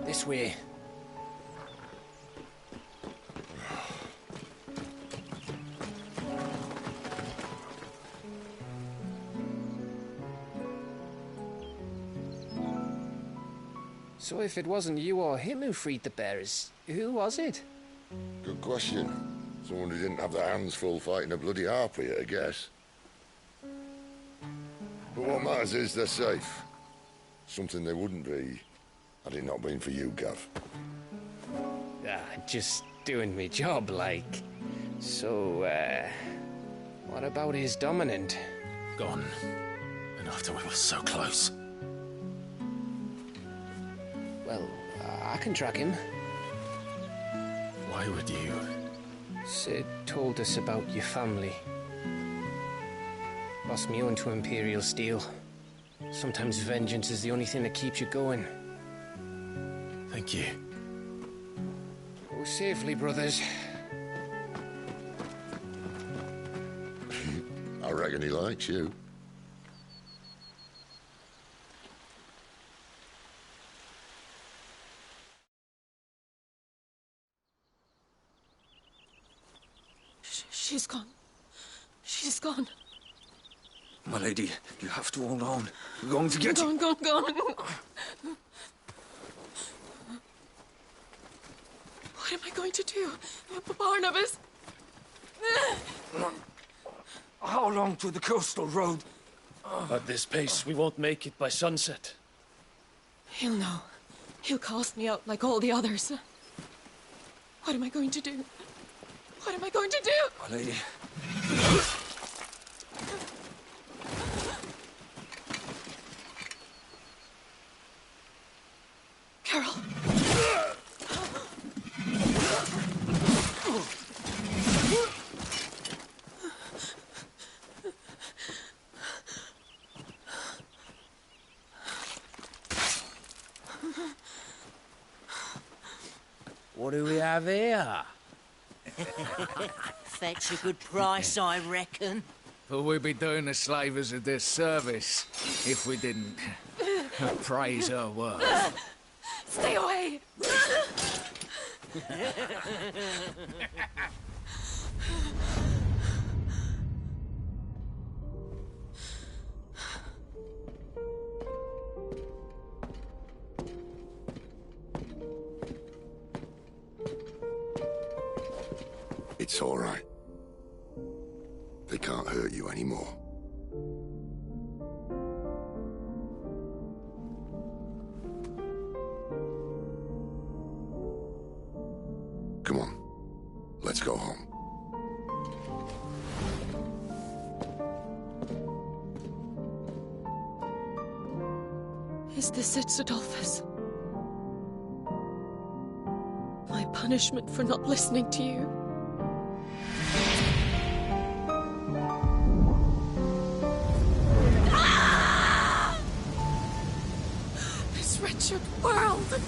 This way. So if it wasn't you or him who freed the bearers, who was it? Good question. Someone who didn't have their hands full fighting a bloody harpy, I guess. But what matters is they're safe. Something they wouldn't be had it not been for you, Gav. Just doing me job, like. So, what about his dominant? Gone. And after we were so close. Well, I can track him. Why would you? Sid told us about your family. Lost me onto Imperial Steel. Sometimes vengeance is the only thing that keeps you going. Thank you. Go safely, brothers. I reckon he likes you. She's gone. She's gone. My lady, you have to hold on. We're going to get you. Gone. What am I going to do? Barnabas? How long to the coastal road? At this pace, we won't make it by sunset. He'll know. He'll cast me out like all the others. What am I going to do? What am I going to do? My lady. Carol. What do we have here? Fetch a good price, I reckon. But we'd be doing the slavers a disservice if we didn't praise her work. Stay away! It's all right. They can't hurt you anymore. Come on. Let's go home. Is this it, Adolphus? My punishment for not listening to you? This wretched world!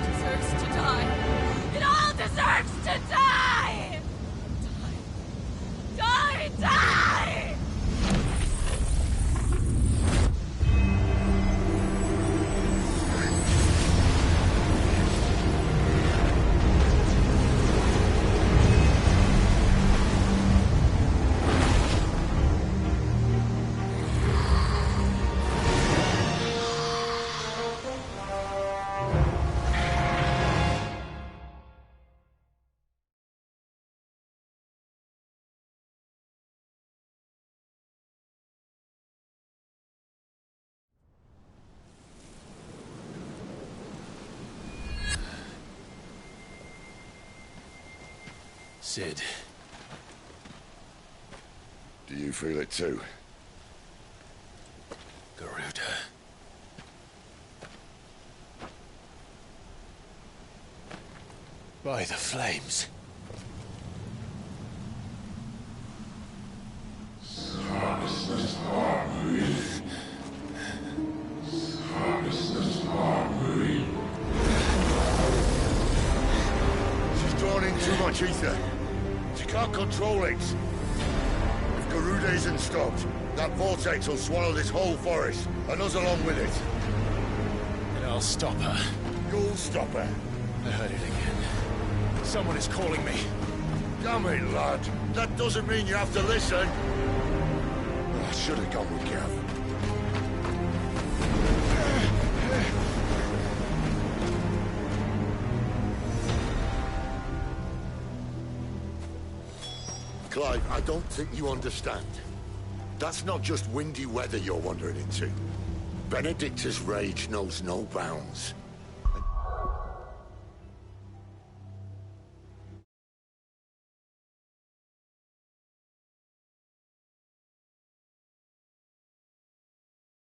Deserves to die. It all deserves to die! Die! Die! Sid. Do you feel it too? Garuda. By the flames. She's drawn in too much ether. She can't control it. If Garuda isn't stopped, that vortex will swallow this whole forest, and us along with it. And I'll stop her. You'll stop her. I heard it again. Someone is calling me. Damn it, lad. That doesn't mean you have to listen. I should have gone with Gav. Clive, I don't think you understand. That's not just windy weather you're wandering into. Benedicta's rage knows no bounds.